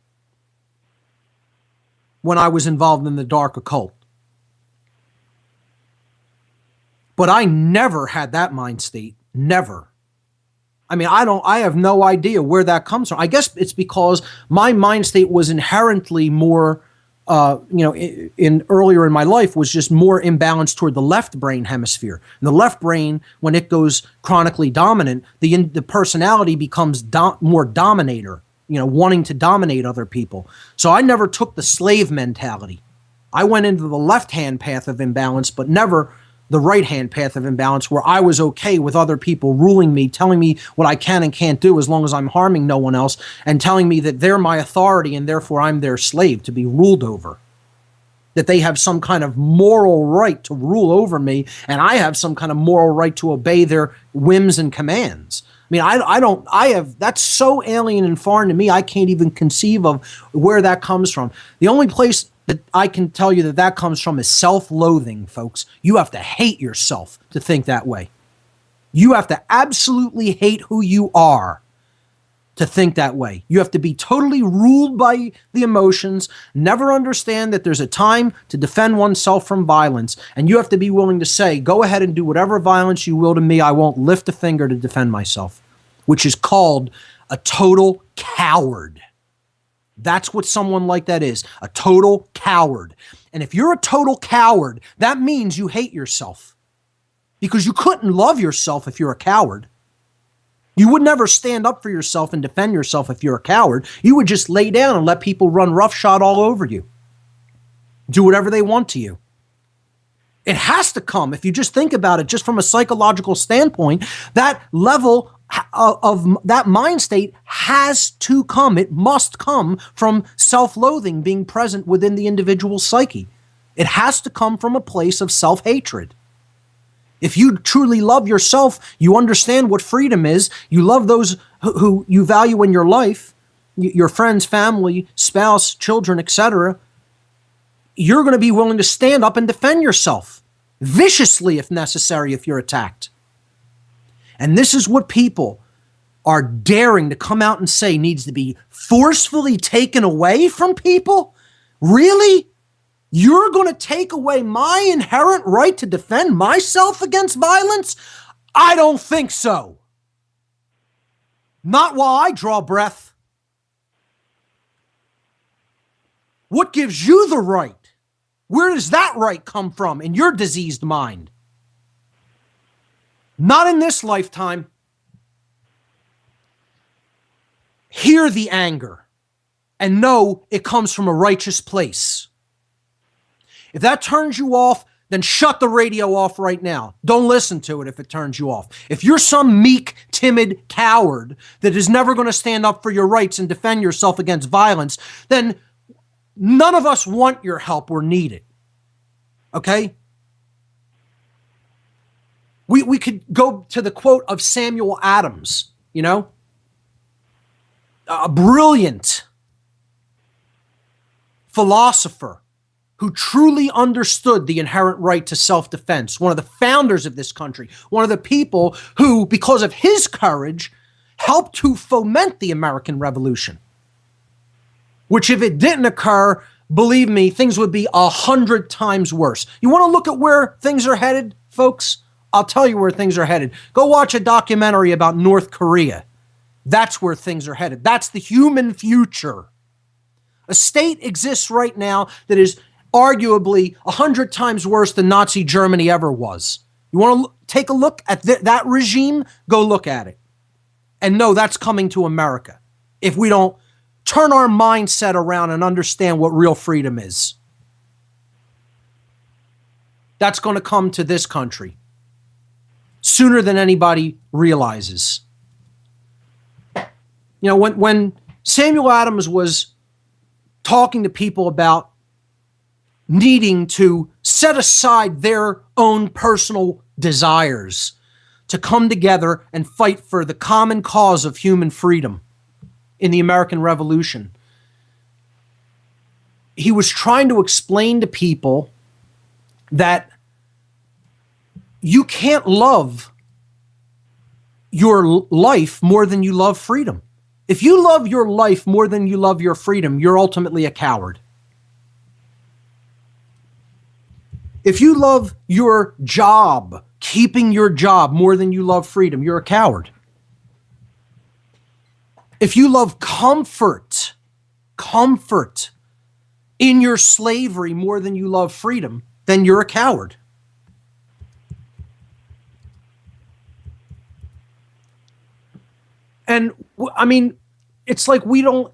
when I was involved in the dark occult. But I never had that mind state. Never. I mean, I have no idea where that comes from. I guess it's because my mind state was inherently more, in earlier in my life was just more imbalanced toward the left brain hemisphere. And the left brain, when it goes chronically dominant, the personality becomes more dominator, wanting to dominate other people. So I never took the slave mentality. I went into the left-hand path of imbalance, but never the right-hand path of imbalance where I was okay with other people ruling me, telling me what I can and can't do as long as I'm harming no one else, and telling me that they're my authority and therefore I'm their slave to be ruled over. that they have some kind of moral right to rule over me, and I have some kind of moral right to obey their whims and commands. I mean, that's so alien and foreign to me, I can't even conceive of where that comes from. The only place that I can tell you that comes from is self-loathing, folks. You have to hate yourself to think that way. You have to absolutely hate who you are to think that way. You have to be totally ruled by the emotions, never understand that there's a time to defend oneself from violence, and you have to be willing to say, go ahead and do whatever violence you will to me, I won't lift a finger to defend myself, which is called a total coward. That's what someone like that is, a total coward. And if you're a total coward, that means you hate yourself, because you couldn't love yourself if you're a coward. You would never stand up for yourself and defend yourself if you're a coward. You would just lay down and let people run roughshod all over you. Do whatever they want to you. It has to come, if you just think about it, just from a psychological standpoint, that level of that mind state has to come. It must come from self-loathing being present within the individual's psyche. It has to come from a place of self-hatred. If you truly love yourself, you understand what freedom is, you love those who you value in your life, your friends, family, spouse, children, etc., you're going to be willing to stand up and defend yourself, viciously if necessary, if you're attacked. And this is what people are daring to come out and say needs to be forcefully taken away from people? Really? You're going to take away my inherent right to defend myself against violence? I don't think so. Not while I draw breath. What gives you the right? Where does that right come from in your diseased mind? Not in this lifetime. Hear the anger and know it comes from a righteous place. If that turns you off, then shut the radio off right now. Don't listen to it if it turns you off. If you're some meek, timid coward that is never going to stand up for your rights and defend yourself against violence, then none of us want your help or need it. Okay? We could go to the quote of Samuel Adams, you know? A brilliant philosopher who truly understood the inherent right to self-defense, one of the founders of this country, one of the people who, because of his courage, helped to foment the American Revolution. Which, if it didn't occur, believe me, things would be 100 times worse. You want to look at where things are headed, folks? I'll tell you where things are headed. Go watch a documentary about North Korea. That's where things are headed. That's the human future. A state exists right now that is arguably 100 times worse than Nazi Germany ever was. You want to take a look at that regime? Go look at it. And know that's coming to America if we don't turn our mindset around and understand what real freedom is. That's going to come to this country sooner than anybody realizes. You know, when Samuel Adams was talking to people about needing to set aside their own personal desires to come together and fight for the common cause of human freedom in the American Revolution, he was trying to explain to people that you can't love your life more than you love freedom. If you love your life more than you love your freedom, you're ultimately a coward. If you love your job, keeping your job more than you love freedom, you're a coward. If you love comfort in your slavery more than you love freedom, then you're a coward. And I mean, it's like we don't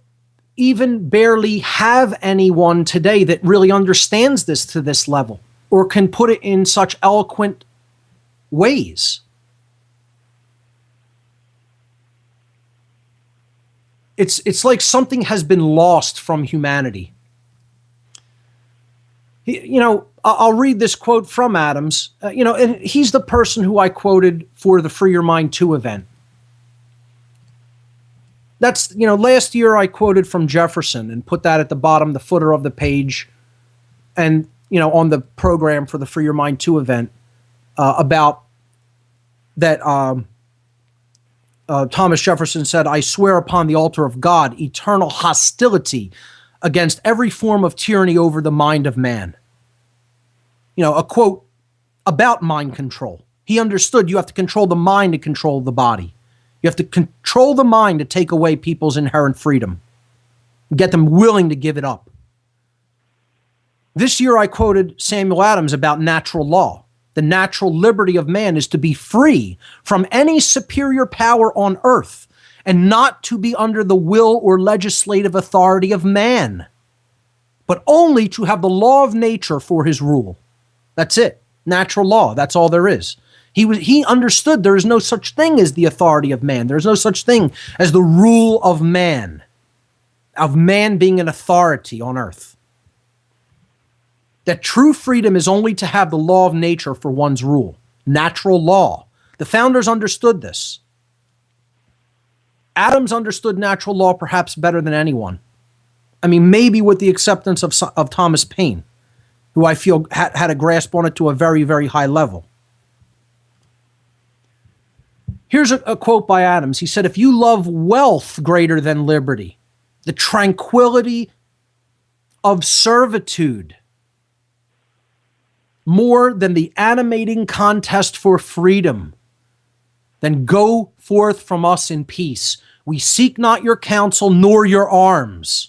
even barely have anyone today that really understands this to this level or can put it in such eloquent ways. It's like something has been lost from humanity. I'll read this quote from Adams, and he's the person who I quoted for the Free Your Mind 2 event. That's, last year I quoted from Jefferson and put that at the bottom, the footer of the page, and, on the program for the Free Your Mind 2 event, about that Thomas Jefferson said, "I swear upon the altar of God, eternal hostility against every form of tyranny over the mind of man." A quote about mind control. He understood you have to control the mind to control the body. You have to control the mind to take away people's inherent freedom, get them willing to give it up. This year I quoted Samuel Adams about natural law. The natural liberty of man is to be free from any superior power on earth and not to be under the will or legislative authority of man, but only to have the law of nature for his rule. That's it. Natural law. That's all there is. He understood there is no such thing as the authority of man. There is no such thing as the rule of man being an authority on earth. That true freedom is only to have the law of nature for one's rule. Natural law. The founders understood this. Adams understood natural law perhaps better than anyone. I mean, maybe with the acceptance of Thomas Paine, who I feel had a grasp on it to a very, very high level. Here's a quote by Adams. He said, "If you love wealth greater than liberty, the tranquility of servitude, more than the animating contest for freedom, then go forth from us in peace. We seek not your counsel nor your arms.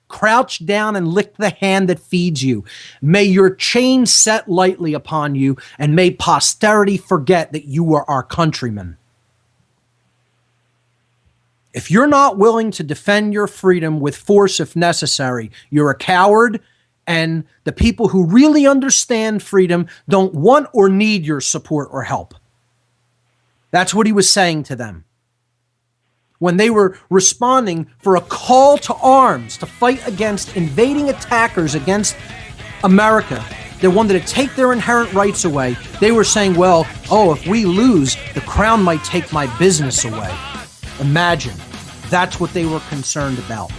Crouch down and lick the hand that feeds you. May your chain set lightly upon you, and may posterity forget that you were our countrymen." If you're not willing to defend your freedom with force if necessary, you're a coward, and the people who really understand freedom don't want or need your support or help. That's what he was saying to them. When they were responding for a call to arms to fight against invading attackers against America, they wanted to take their inherent rights away. They were saying, if we lose, the crown might take my business away. Imagine, that's what they were concerned about.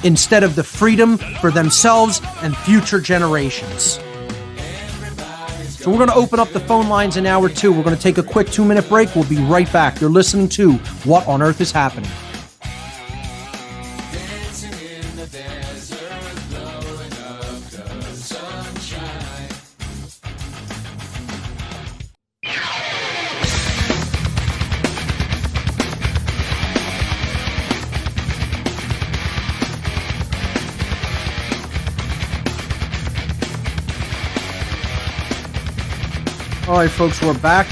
Instead of the freedom for themselves and future generations. So we're going to open up the phone lines in hour 2. We're going to take a quick 2-minute break. We'll be right back. You're listening to What on Earth is Happening? All right, folks, we're back.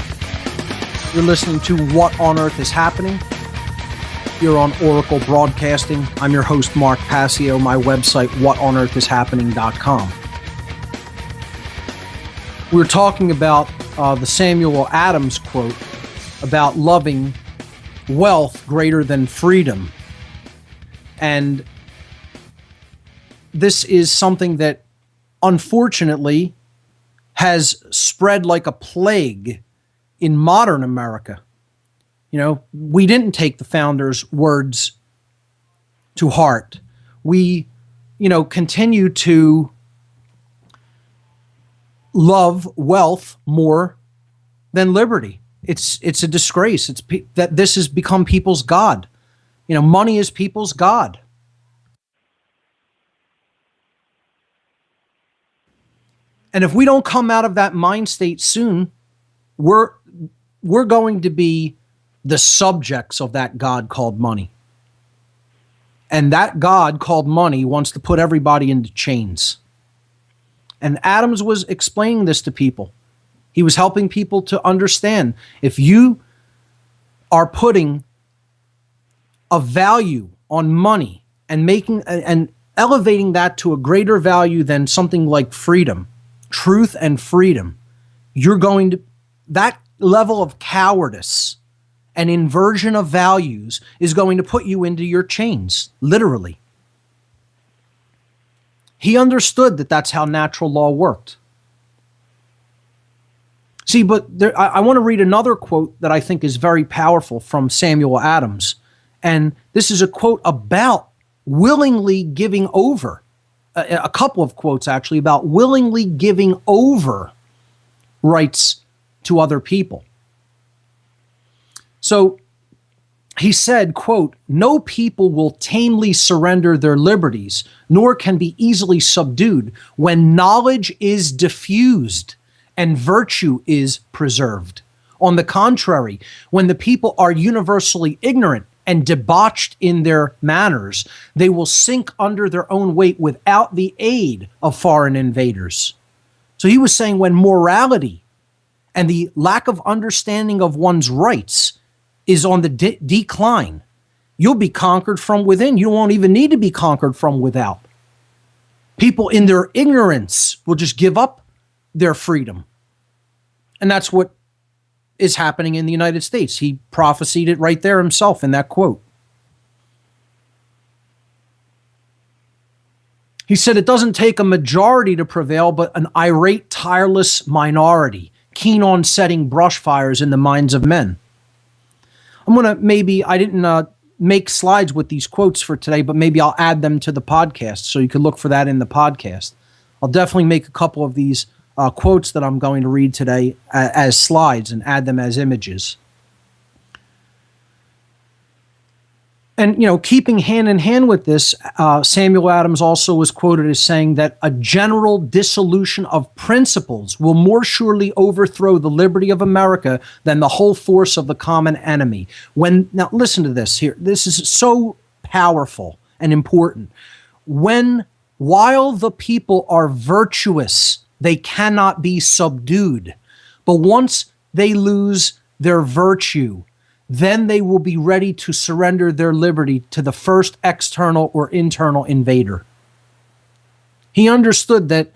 You're listening to What on Earth is Happening? You're on Oracle Broadcasting. I'm your host, Mark Passio. My website, whatonearthishappening.com. We were talking about the Samuel Adams quote about loving wealth greater than freedom. And this is something that, unfortunately, has spread like a plague in modern America. We didn't take the founders' words to heart. We, continue to love wealth more than liberty. It's a disgrace. That this has become people's god. Money is people's god. And if we don't come out of that mind state soon, we're going to be the subjects of that God called money. And that God called money wants to put everybody into chains. And Adams was explaining this to people. He was helping people to understand, if you are putting a value on money and elevating that to a greater value than something like freedom, truth and freedom, that level of cowardice and inversion of values is going to put you into your chains, literally. He understood that that's how natural law worked. See, but I want to read another quote that I think is very powerful from Samuel Adams. And this is a quote about willingly giving over. A couple of quotes, actually, about willingly giving over rights to other people. So he said, quote, "No people will tamely surrender their liberties, nor can be easily subdued when knowledge is diffused and virtue is preserved. On the contrary, when the people are universally ignorant and debauched in their manners, they will sink under their own weight without the aid of foreign invaders." So he was saying when morality and the lack of understanding of one's rights is on the decline, you'll be conquered from within. You won't even need to be conquered from without. People in their ignorance will just give up their freedom. And that's what is happening in the United States. He prophesied it right there himself in that quote. He said, "It doesn't take a majority to prevail, but an irate, tireless minority, keen on setting brush fires in the minds of men." I'm going to I didn't make slides with these quotes for today, but maybe I'll add them to the podcast so you can look for that in the podcast. I'll definitely make a couple of these quotes that I'm going to read today as slides and add them as images. And, keeping hand in hand with this, Samuel Adams also was quoted as saying that a general dissolution of principles will more surely overthrow the liberty of America than the whole force of the common enemy. Now listen to this here. This is so powerful and important. While the people are virtuous, they cannot be subdued. But once they lose their virtue, then they will be ready to surrender their liberty to the first external or internal invader. He understood that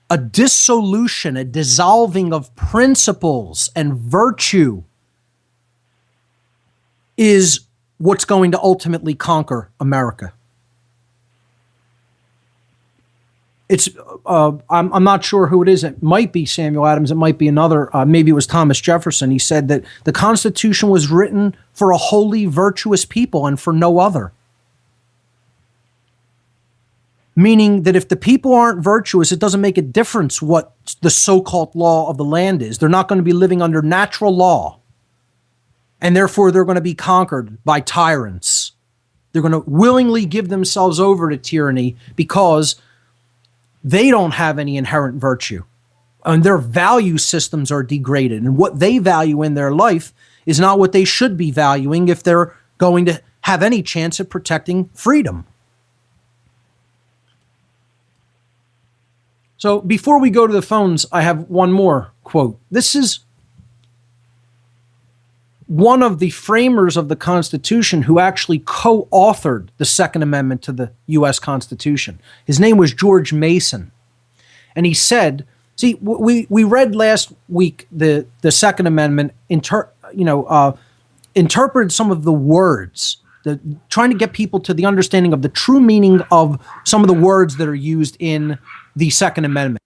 a dissolution, a dissolving of principles and virtue is what's going to ultimately conquer America. I'm not sure who it is. It might be Samuel Adams. It might be another. Maybe it was Thomas Jefferson. He said that the Constitution was written for a wholly virtuous people and for no other. Meaning that if the people aren't virtuous, it doesn't make a difference what the so-called law of the land is. They're not going to be living under natural law. And therefore, they're going to be conquered by tyrants. They're going to willingly give themselves over to tyranny because they don't have any inherent virtue, and their value systems are degraded. And what they value in their life is not what they should be valuing if they're going to have any chance of protecting freedom. So before we go to the phones, I have one more quote. This is one of the framers of the Constitution who actually co-authored the Second Amendment to the U.S. Constitution. His name was George Mason. And he said, see, we read last week the Second Amendment, interpreted some of the words, trying to get people to the understanding of the true meaning of some of the words that are used in the Second Amendment.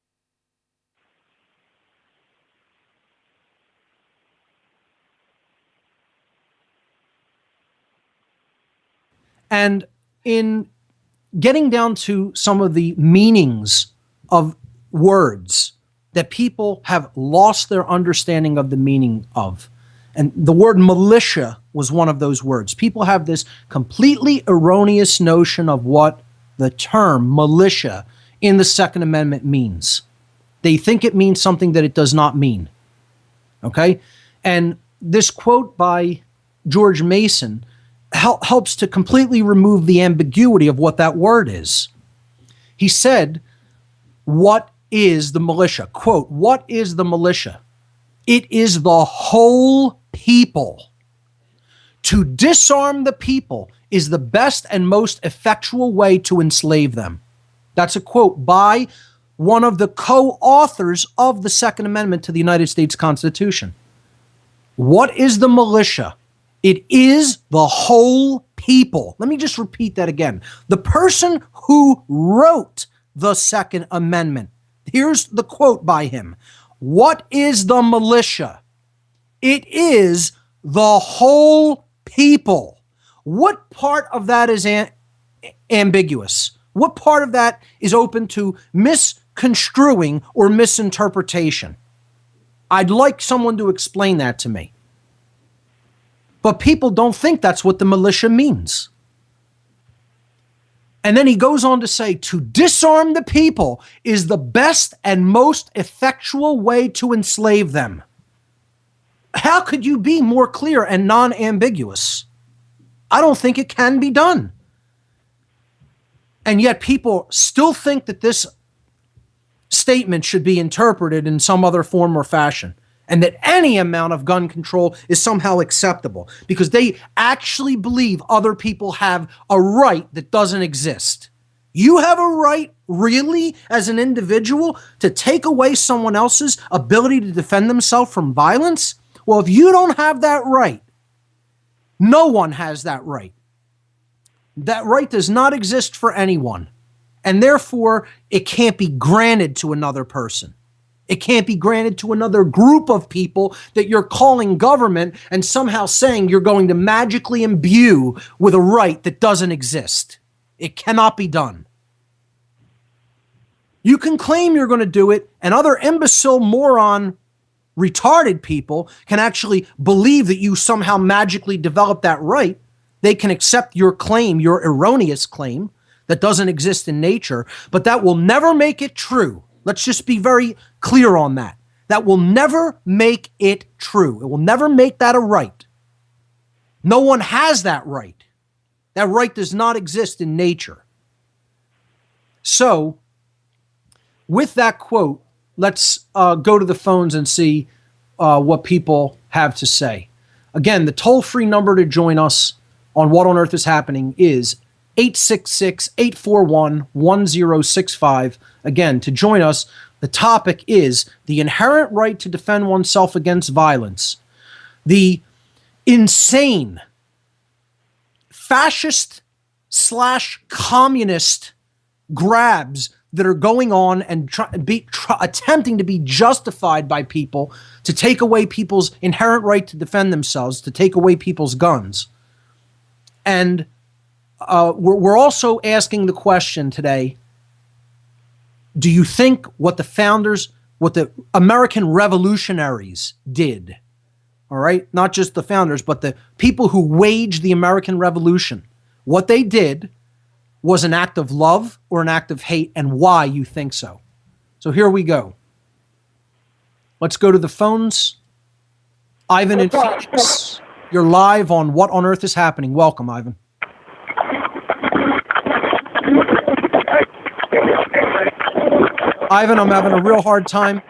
And in getting down to some of the meanings of words that people have lost their understanding of the meaning of. And the word militia was one of those words. People have this completely erroneous notion of what the term militia in the Second Amendment means. They think it means something that it does not mean. Okay? And this quote by George Mason helps to completely remove the ambiguity of what that word is. He said, what is the militia? Quote, what is the militia? It is the whole people. To disarm the people is the best and most effectual way to enslave them. That's a quote by one of the co-authors of the Second Amendment to the United States Constitution. What is the militia? It is the whole people. Let me just repeat that again. The person who wrote the Second Amendment. Here's the quote by him. What is the militia? It is the whole people. What part of that is ambiguous? What part of that is open to misconstruing or misinterpretation? I'd like someone to explain that to me. But people don't think that's what the militia means. And then he goes on to say, to disarm the people is the best and most effectual way to enslave them. How could you be more clear and non-ambiguous? I don't think it can be done. And yet people still think that this statement should be interpreted in some other form or fashion, and that any amount of gun control is somehow acceptable because they actually believe other people have a right that doesn't exist. You have a right, really, as an individual, to take away someone else's ability to defend themselves from violence? Well, if you don't have that right, no one has that right. That right does not exist for anyone, and therefore it can't be granted to another person. It can't be granted to another group of people that you're calling government and somehow saying you're going to magically imbue with a right that doesn't exist. It cannot be done. You can claim you're going to do it, and other imbecile, moron, retarded people can actually believe that you somehow magically developed that right. They can accept your claim, your erroneous claim that doesn't exist in nature, but that will never make it true. Let's just be very clear on that. That will never make it true. It will never make that a right. No one has that right. That right does not exist in nature. So, with that quote, let's go to the phones and see what people have to say. Again, the toll-free number to join us on What on Earth is Happening is 866-841-1065. Again, to join us, the topic is the inherent right to defend oneself against violence. The insane fascist/communist grabs that are going on and attempting to be justified by people to take away people's inherent right to defend themselves, to take away people's guns. And we're also asking the question today, do you think what the American Revolutionaries did, all right, not just the founders, but the people who waged the American Revolution, what they did was an act of love or an act of hate, and why you think so? So here we go. Let's go to the phones. Ivan in Phoenix, you're live on What on Earth is Happening. Welcome, Ivan. Ivan, I'm having a real hard time.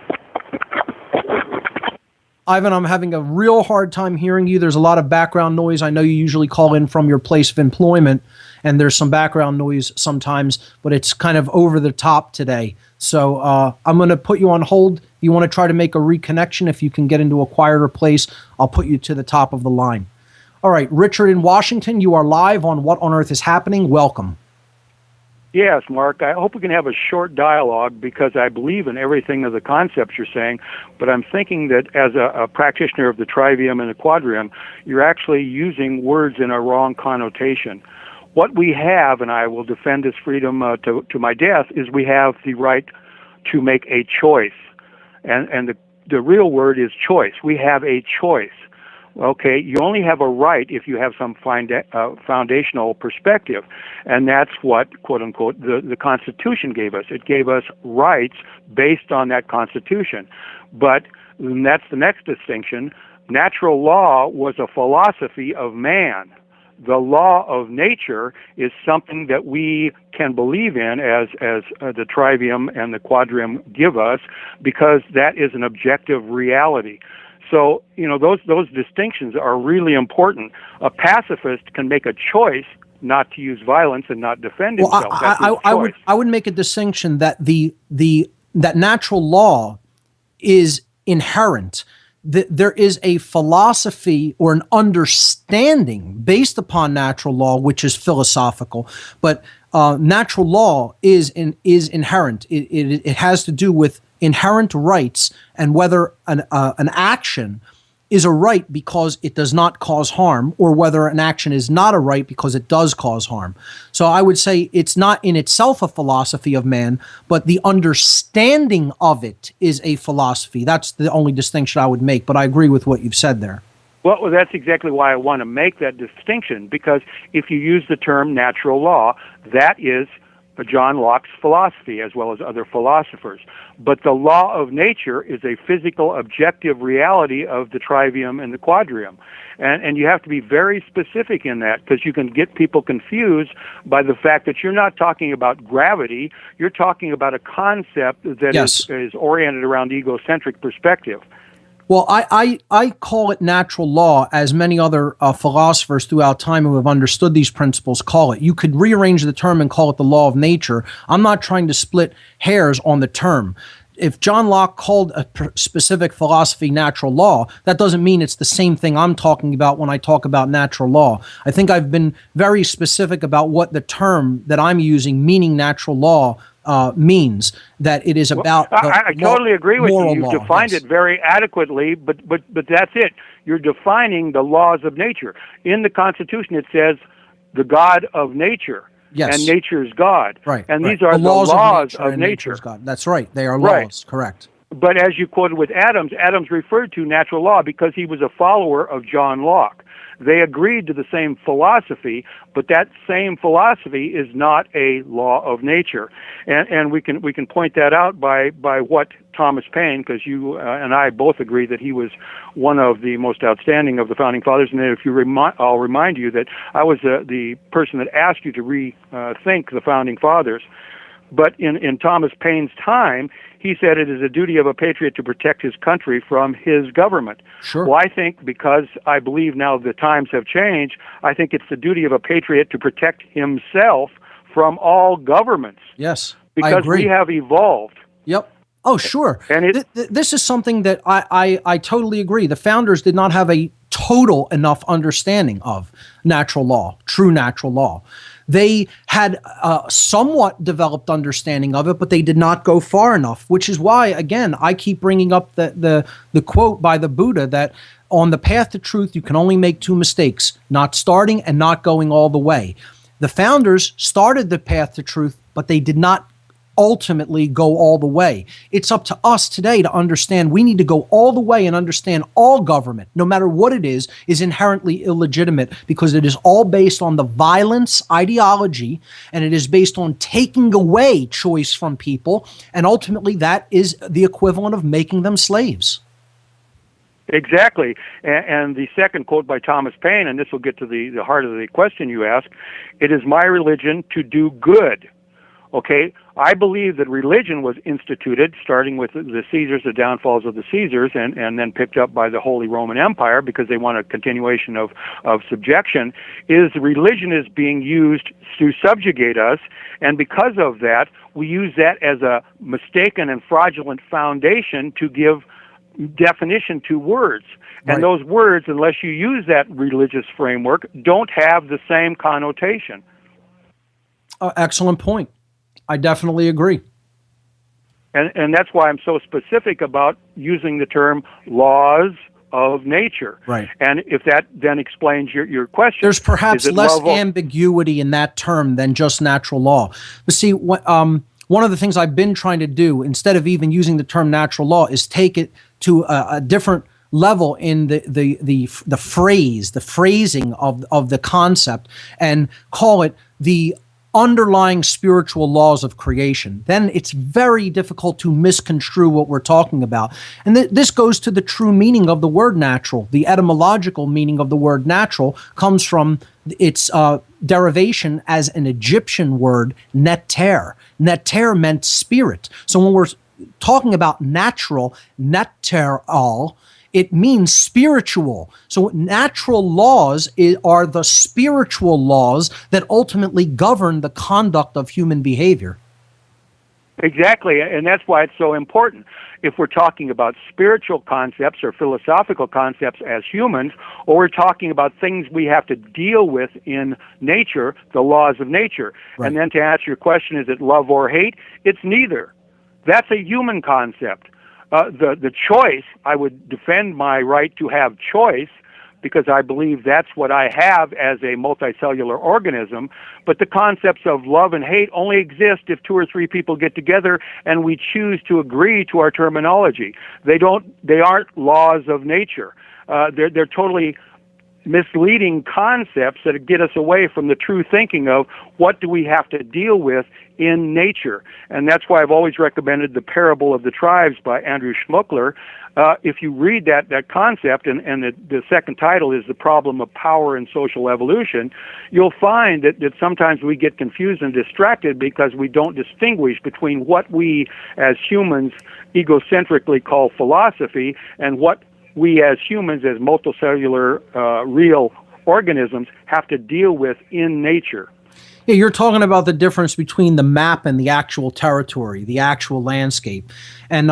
Ivan, I'm having a real hard time hearing you. There's a lot of background noise. I know you usually call in from your place of employment, and there's some background noise sometimes, but it's kind of over the top today. So I'm going to put you on hold. If you want to try to make a reconnection, if you can get into a quieter place, I'll put you to the top of the line. All right, Richard in Washington, you are live on What on Earth is Happening. Welcome. Yes, Mark. I hope we can have a short dialogue because I believe in everything of the concepts you're saying, but I'm thinking that as a practitioner of the trivium and the quadrium, you're actually using words in a wrong connotation. What we have, and I will defend this freedom to my death, is we have the right to make a choice. And the real word is choice. We have a choice. Okay, you only have a right if you have some foundational perspective, and that's what, quote unquote, the Constitution gave us. It gave us rights based on that Constitution. But that's the next distinction. Natural law was a philosophy of man. The law of nature is something that we can believe in as the trivium and the quadrium give us, because that is an objective reality. So, you know, those distinctions are really important. A pacifist can make a choice not to use violence and not defend himself. I would make a distinction that that natural law is inherent. there is a philosophy or an understanding based upon natural law, which is philosophical, but natural law is inherent. It has to do with inherent rights and whether an action is a right because it does not cause harm, or whether an action is not a right because it does cause harm. So I would say it's not in itself a philosophy of man, but the understanding of it is a philosophy. That's the only distinction I would make, but I agree with what you've said there. Well, that's exactly why I want to make that distinction, because if you use the term natural law, that is John Locke's philosophy as well as other philosophers. But the law of nature is a physical, objective reality of the trivium and the quadrium. And you have to be very specific in that, because you can get people confused by the fact that you're not talking about gravity, you're talking about a concept that is oriented around egocentric perspective. Well, I call it natural law, as many other philosophers throughout time who have understood these principles call it. You could rearrange the term and call it the law of nature. I'm not trying to split hairs on the term. If John Locke called a specific philosophy natural law, that doesn't mean it's the same thing I'm talking about when I talk about natural law. I think I've been very specific about what the term that I'm using, meaning natural law, means, that it is about I totally agree with you. You've defined it very adequately, but that's it. You're defining the laws of nature. In the Constitution, it says the God of nature. Yes. And nature's God. Right. And these are the laws of nature. Nature's God. That's right. They are laws. Correct. But as you quoted with Adams referred to natural law because he was a follower of John Locke. They agreed to the same philosophy, but that same philosophy is not a law of nature. And we can point that out by what Thomas Paine, because you and I both agree that he was one of the most outstanding of the founding fathers. And if you I'll remind you that I was the person that asked you to rethink the founding fathers. But in Thomas Paine's time, he said it is a duty of a patriot to protect his country from his government. Sure. Well, I think, because I believe now the times have changed, I think it's the duty of a patriot to protect himself from all governments. Yes, because I agree. We have evolved. Yep. Oh, sure. And this is something that I totally agree. The founders did not have a total enough understanding of natural law, true natural law. They had a somewhat developed understanding of it, but they did not go far enough, which is why, again, I keep bringing up the quote by the Buddha that on the path to truth, you can only make two mistakes, not starting and not going all the way. The founders started the path to truth, but they did not ultimately go all the way. It's up to us today to understand we need to go all the way and understand all government, no matter what it is inherently illegitimate, because it is all based on the violence ideology, and it is based on taking away choice from people, and ultimately that is the equivalent of making them slaves. Exactly. And the second quote by Thomas Paine, and this will get to the heart of the question you asked, it is my religion to do good. Okay, I believe that religion was instituted, starting with the Caesars, the downfalls of the Caesars, and then picked up by the Holy Roman Empire because they want a continuation of subjection, is religion is being used to subjugate us, and because of that, we use that as a mistaken and fraudulent foundation to give definition to words. And those words, unless you use that religious framework, don't have the same connotation. Excellent point. I definitely agree. And that's why I'm so specific about using the term laws of nature. Right. And if that then explains your question. There's perhaps less ambiguity in that term than just natural law. But see, one of the things I've been trying to do, instead of even using the term natural law, is take it to a different level in the phrasing of the concept, and call it the underlying spiritual laws of creation. Then it's very difficult to misconstrue what we're talking about. And this goes to the true meaning of the word natural. The etymological meaning of the word natural comes from its derivation as an Egyptian word, neter. Neter meant spirit. So when we're talking about natural, neteral, it means spiritual. So natural laws are the spiritual laws that ultimately govern the conduct of human behavior. Exactly, and that's why it's so important. If we're talking about spiritual concepts or philosophical concepts as humans, or we're talking about things we have to deal with in nature, the laws of nature. Right. And then to answer your question, is it love or hate? It's neither. That's a human concept. The choice, I would defend my right to have choice, because I believe that's what I have as a multicellular organism. But the concepts of love and hate only exist if two or three people get together and we choose to agree to our terminology. They aren't laws of nature. They're totally misleading concepts that get us away from the true thinking of what do we have to deal with in nature. And that's why I've always recommended The Parable of the Tribes by Andrew Schmuckler. If you read that concept, and the second title is The Problem of Power and Social Evolution, you'll find that sometimes we get confused and distracted because we don't distinguish between what we as humans egocentrically call philosophy and what we as humans, as multicellular real organisms, have to deal with in nature. Yeah, you're talking about the difference between the map and the actual territory, the actual landscape. And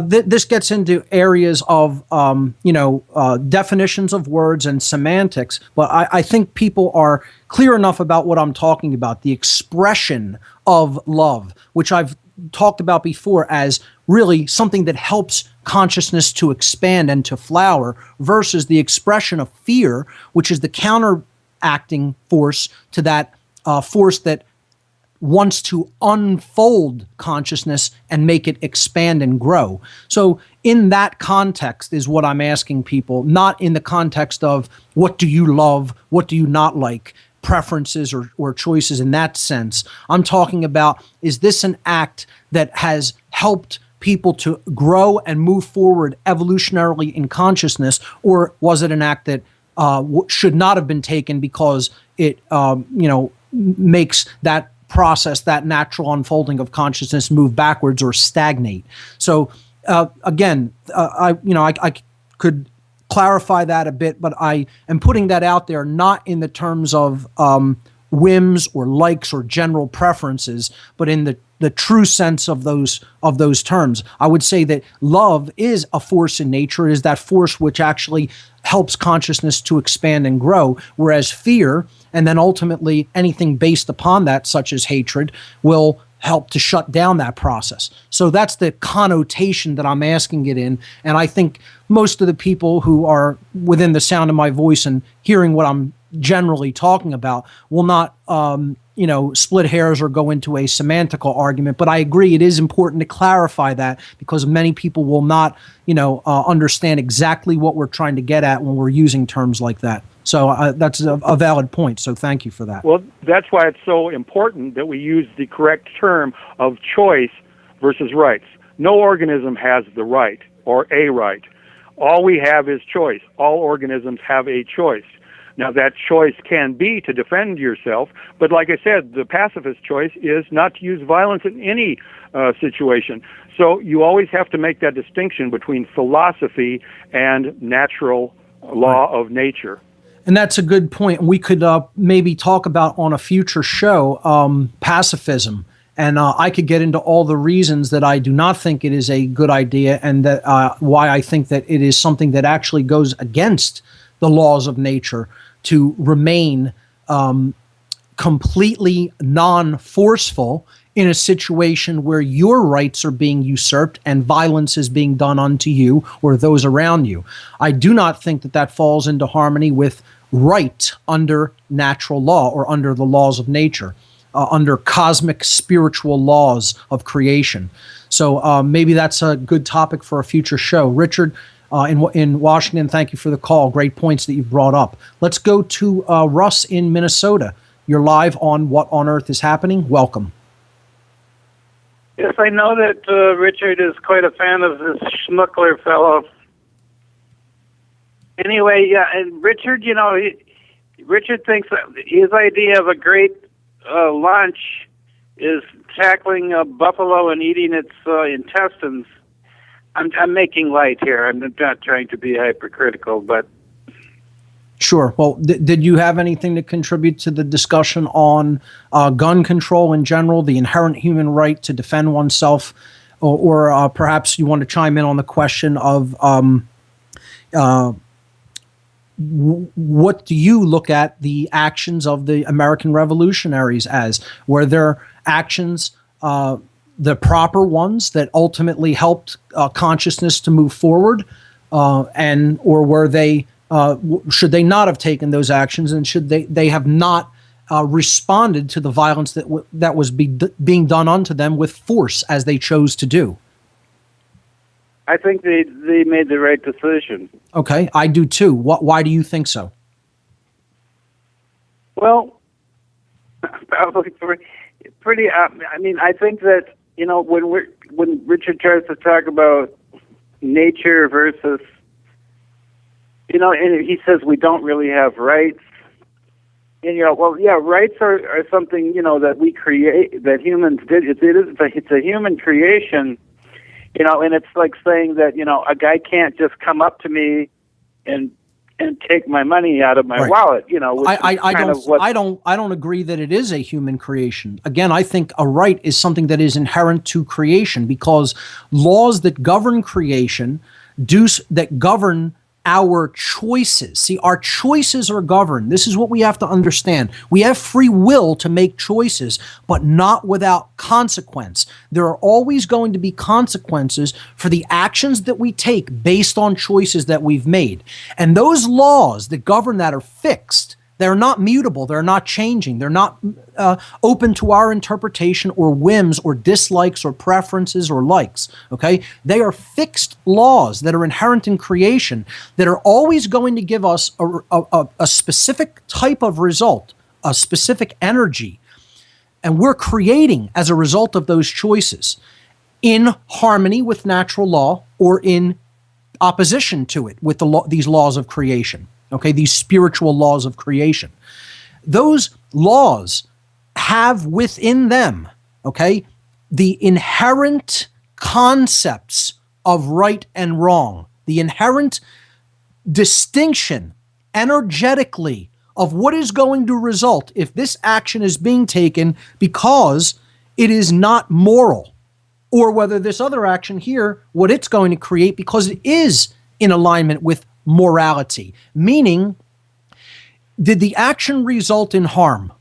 this gets into areas of, definitions of words and semantics, but I think people are clear enough about what I'm talking about, the expression of love, which I've talked about before as really something that helps consciousness to expand and to flower, versus the expression of fear, which is the counteracting force to that force that wants to unfold consciousness and make it expand and grow. So in that context is what I'm asking people, not in the context of what do you love, what do you not like, preferences or choices in that sense. I'm talking about, is this an act that has helped people to grow and move forward evolutionarily in consciousness, or was it an act that should not have been taken because it makes that process, that natural unfolding of consciousness, move backwards or stagnate? So again, I could clarify that a bit, but I am putting that out there not in the terms of whims or likes or general preferences, but in the true sense of those terms. I would say that love is a force in nature. It is that force which actually helps consciousness to expand and grow, whereas fear, and then ultimately anything based upon that, such as hatred, will help to shut down that process. So that's the connotation that I'm asking it in. And I think most of the people who are within the sound of my voice and hearing what I'm generally talking about will not split hairs or go into a semantical argument. But I agree, it is important to clarify that, because many people will not understand exactly what we're trying to get at when we're using terms like that. So that's a valid point. So thank you for that. Well, that's why it's so important that we use the correct term of choice versus rights. No organism has the right or a right. All we have is choice. All organisms have a choice. Now, that choice can be to defend yourself, but like I said, the pacifist choice is not to use violence in any situation. So you always have to make that distinction between philosophy and natural law of nature. And that's a good point. We could maybe talk about on a future show pacifism. And I could get into all the reasons that I do not think it is a good idea, and that why I think that it is something that actually goes against the laws of nature to remain completely non-forceful in a situation where your rights are being usurped and violence is being done unto you or those around you. I do not think that that falls into harmony with right under natural law or under the laws of nature, under cosmic spiritual laws of creation. So maybe that's a good topic for a future show. Richard, in Washington, thank you for the call. Great points that you've brought up. Let's go to Russ in Minnesota. You're live on What on Earth is Happening. Welcome. Yes, I know that Richard is quite a fan of this Schmuckler fellow. Anyway, yeah, and Richard, Richard thinks that his idea of a great lunch is tackling a buffalo and eating its intestines. I'm making light here. I'm not trying to be hypercritical, but Sure. Well, did you have anything to contribute to the discussion on gun control in general, the inherent human right to defend oneself, or perhaps you want to chime in on the question of what do you look at the actions of the American revolutionaries as? Were their actions the proper ones that ultimately helped consciousness to move forward, or were they? Should they not have taken those actions, and should they have not responded to the violence that was being done unto them with force, as they chose to do? I think they made the right decision. Okay, I do too. Why do you think so? Well, probably pretty. I mean, I think that when Richard tries to talk about nature versus, and he says we don't really have rights. And well, yeah, rights are something that we create, that humans did. It's a human creation, and it's like saying that a guy can't just come up to me and take my money out of my wallet. I don't agree that it is a human creation. Again, I think a right is something that is inherent to creation, because laws that govern creation that govern our choices. See, our choices are governed. This is what we have to understand. We have free will to make choices, but not without consequence. There are always going to be consequences for the actions that we take based on choices that we've made. And those laws that govern that are fixed. They're not mutable. They're not changing. They're not open to our interpretation or whims or dislikes or preferences or likes. Okay? They are fixed laws that are inherent in creation that are always going to give us a specific type of result, a specific energy. And we're creating as a result of those choices in harmony with natural law or in opposition to it with these laws of creation. Okay, these spiritual laws of creation. Those laws have within them, okay, the inherent concepts of right and wrong, the inherent distinction energetically of what is going to result if this action is being taken because it is not moral, or whether this other action here, what it's going to create because it is in alignment with morality. Meaning, did the action result in harm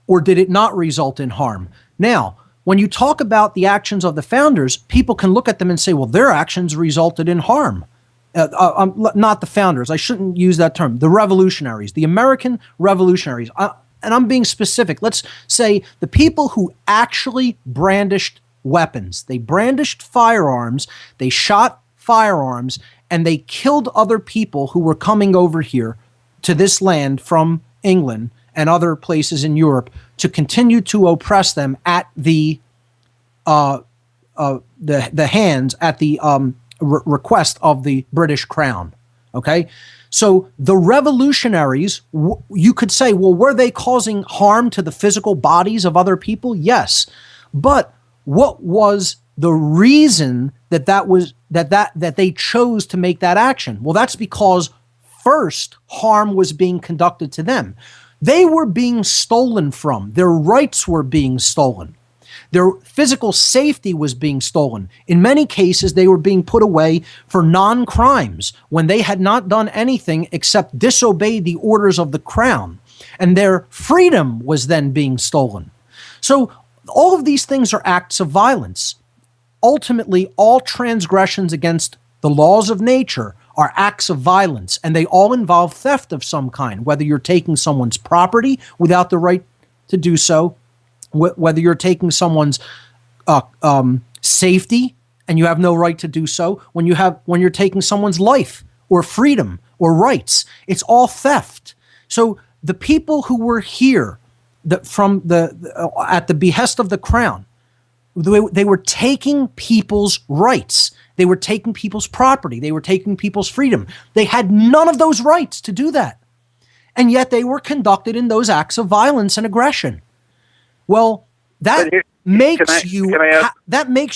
or did it not result in harm? Now, when you talk about the actions of the founders, people can look at them and say, well, their actions resulted in harm. Not the founders. I shouldn't use that term. The revolutionaries, the American revolutionaries. And I'm being specific. Let's say the people who actually brandished weapons. They brandished firearms. They shot firearms. And they killed other people who were coming over here to this land from England and other places in Europe to continue to oppress them at the hands, at the request of the British Crown. Okay, so the revolutionaries, you could say, well, were they causing harm to the physical bodies of other people? Yes, but what was the reason that they chose to make that action? Well, that's because first harm was being conducted to them. They were being stolen from. Their rights were being stolen. Their physical safety was being stolen. In many cases, they were being put away for non-crimes when they had not done anything except disobey the orders of the crown. And their freedom was then being stolen. So all of these things are acts of violence. Ultimately, all transgressions against the laws of nature are acts of violence, and they all involve theft of some kind, whether you're taking someone's property without the right to do so, whether you're taking someone's safety and you have no right to do so, when you're taking someone's life or freedom or rights. It's all theft. So the people who were here at the behest of the crown, they were taking people's rights. They were taking people's property. They were taking people's freedom. They had none of those rights to do that. And yet they were conducted in those acts of violence and aggression. Well, that makes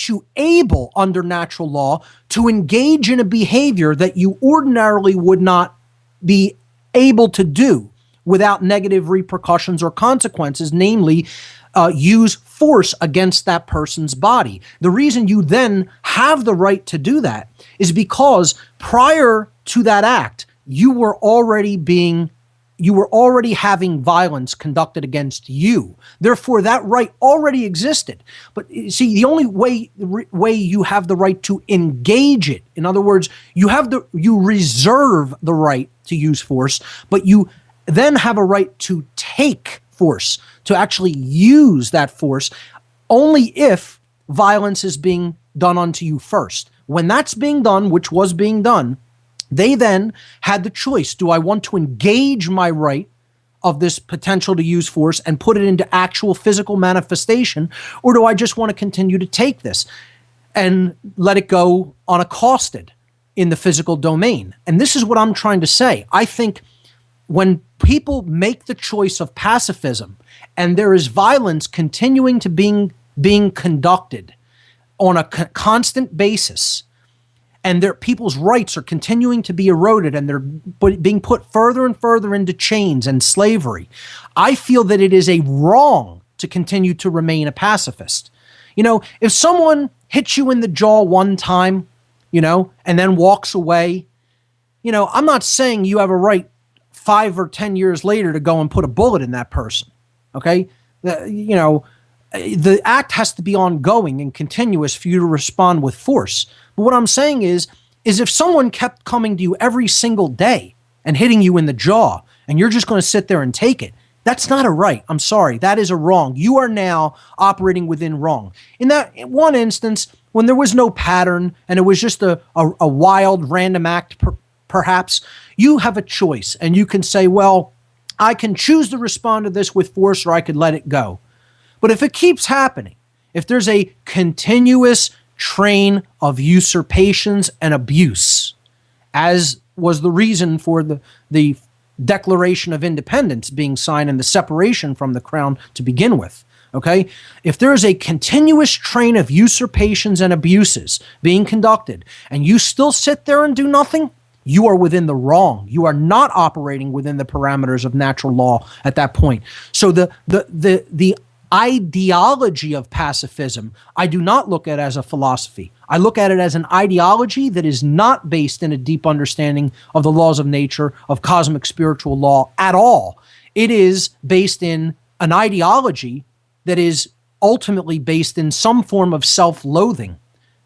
you able under natural law to engage in a behavior that you ordinarily would not be able to do without negative repercussions or consequences, namely use force against that person's body. The reason you then have the right to do that is because prior to that act, you were already having violence conducted against you. Therefore, that right already existed. But see, the only way you have the right to engage it, in other words, you reserve the right to use force, but you then have a right to take force, to actually use that force, only if violence is being done unto you first. When that's being done, which was being done, they then had the choice. Do I want to engage my right of this potential to use force and put it into actual physical manifestation, or do I just want to continue to take this and let it go unaccosted in the physical domain? And this is what I'm trying to say. I think when people make the choice of pacifism and there is violence continuing to being conducted on a constant basis, and people's rights are continuing to be eroded and they're being put further and further into chains and slavery, I feel that it is a wrong to continue to remain a pacifist. If someone hits you in the jaw one time, and then walks away, I'm not saying you have a right 5 or 10 years later to go and put a bullet in that person. Okay. The act has to be ongoing and continuous for you to respond with force. But what I'm saying is if someone kept coming to you every single day and hitting you in the jaw and you're just going to sit there and take it, that's not a right. I'm sorry. That is a wrong. You are now operating within wrong. In that one instance, when there was no pattern and it was just a wild random act, perhaps, you have a choice and you can say, well, I can choose to respond to this with force or I could let it go. But if it keeps happening, if there's a continuous train of usurpations and abuse, as was the reason for the Declaration of Independence being signed and the separation from the crown to begin with, okay? If there is a continuous train of usurpations and abuses being conducted and you still sit there and do nothing, you are within the wrong. You are not operating within the parameters of natural law at that point. So the ideology of pacifism, I do not look at as a philosophy. I look at it as an ideology that is not based in a deep understanding of the laws of nature, of cosmic spiritual law at all. It is based in an ideology that is ultimately based in some form of self-loathing,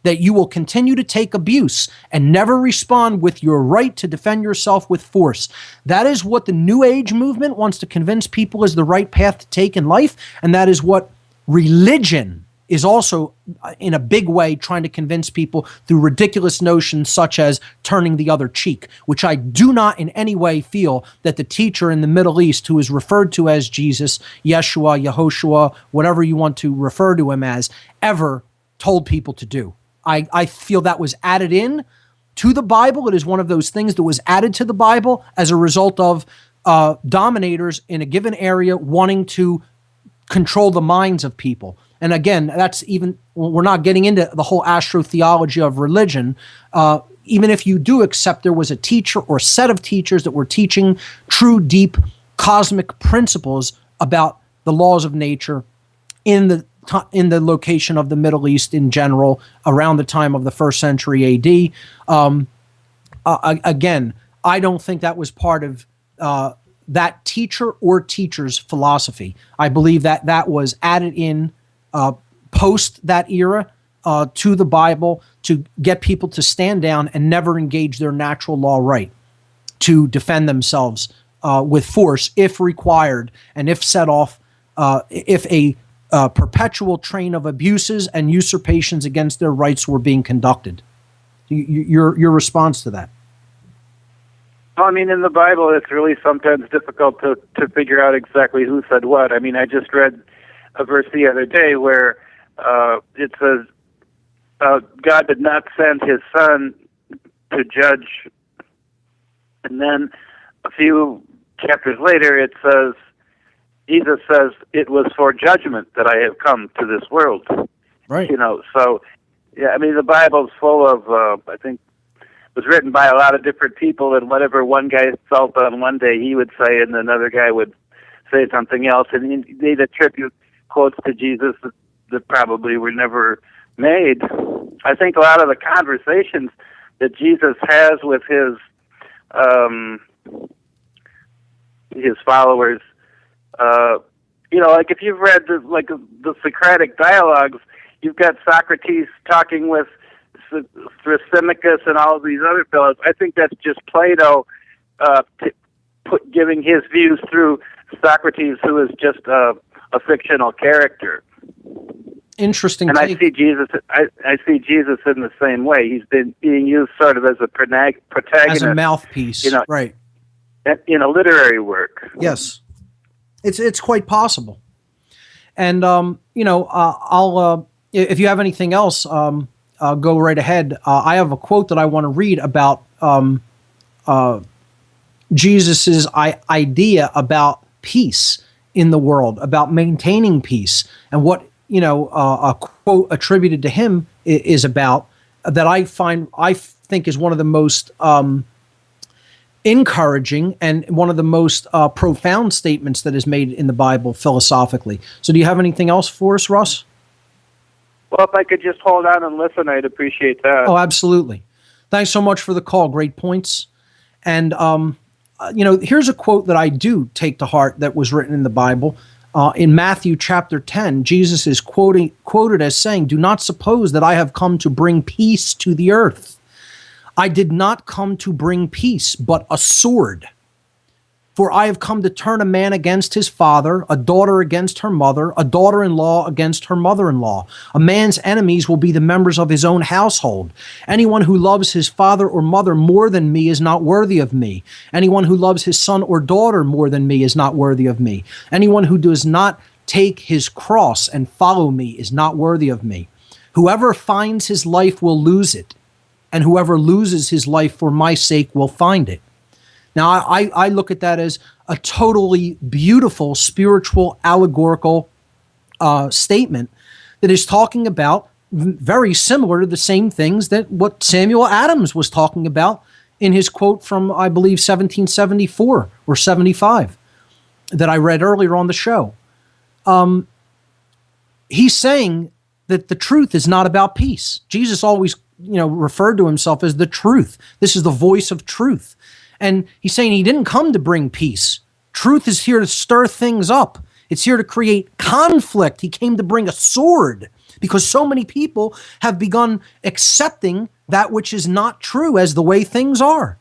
that you will continue to take abuse and never respond with your right to defend yourself with force. That is what the New Age movement wants to convince people is the right path to take in life, and that is what religion is also, in a big way, trying to convince people through ridiculous notions such as turning the other cheek, which I do not in any way feel that the teacher in the Middle East, who is referred to as Jesus, Yeshua, Yehoshua, whatever you want to refer to him as, ever told people to do. I feel that was added in to the Bible. It is one of those things that was added to the Bible as a result of dominators in a given area wanting to control the minds of people. And again, we're not getting into the whole astrotheology of religion. Even if you do accept there was a teacher or set of teachers that were teaching true, deep, cosmic principles about the laws of nature in the location of the Middle East in general, around the time of the 1st century AD. Again, I don't think that was part of that teacher or teacher's philosophy. I believe that was added in post that era to the Bible to get people to stand down and never engage their natural law right to defend themselves with force if required, and if set off, if a perpetual train of abuses and usurpations against their rights were being conducted. Your response to that? Well, I mean, in the Bible, it's really sometimes difficult to figure out exactly who said what. I mean, I just read a verse the other day where it says, God did not send his son to judge. And then a few chapters later, it says, Jesus says, it was for judgment that I have come to this world. Right. So, yeah, I mean, the Bible's full of, I think, was written by a lot of different people, and whatever one guy felt on one day, he would say, and another guy would say something else, and they'd attribute quotes to Jesus that probably were never made. I think a lot of the conversations that Jesus has with his followers, like if you've read the Socratic dialogues, you've got Socrates talking with Thrasymachus and all of these other fellows. I think that's just Plato giving his views through Socrates, who is just a fictional character. Interesting. And I see Jesus. I see Jesus in the same way. He's been being used sort of as a protagonist, as a mouthpiece, right? In a literary work. Yes, it's quite possible. And I'll if you have anything else, go right ahead. I have a quote that I want to read about Jesus's idea about peace in the world, about maintaining peace, and what a quote attributed to him is about, that I think is one of the most encouraging and one of the most profound statements that is made in the Bible philosophically. So do you have anything else for us, Russ? Well, if I could just hold on and listen, I'd appreciate that. Oh, absolutely. Thanks so much for the call. Great points. And, here's a quote that I do take to heart that was written in the Bible. In Matthew chapter 10, Jesus is quoted as saying, "Do not suppose that I have come to bring peace to the earth. I did not come to bring peace, but a sword. For I have come to turn a man against his father, a daughter against her mother, a daughter-in-law against her mother-in-law. A man's enemies will be the members of his own household. Anyone who loves his father or mother more than me is not worthy of me. Anyone who loves his son or daughter more than me is not worthy of me. Anyone who does not take his cross and follow me is not worthy of me. Whoever finds his life will lose it, and whoever loses his life for my sake will find it." Now, I look at that as a totally beautiful spiritual allegorical statement that is talking about very similar to the same things that what Samuel Adams was talking about in his quote from, I believe, 1774 or 75 that I read earlier on the show. He's saying that the truth is not about peace. Jesus always, referred to himself as the truth. This is the voice of truth. And he's saying he didn't come to bring peace. Truth is here to stir things up. It's here to create conflict. He came to bring a sword because so many people have begun accepting that which is not true as the way things are.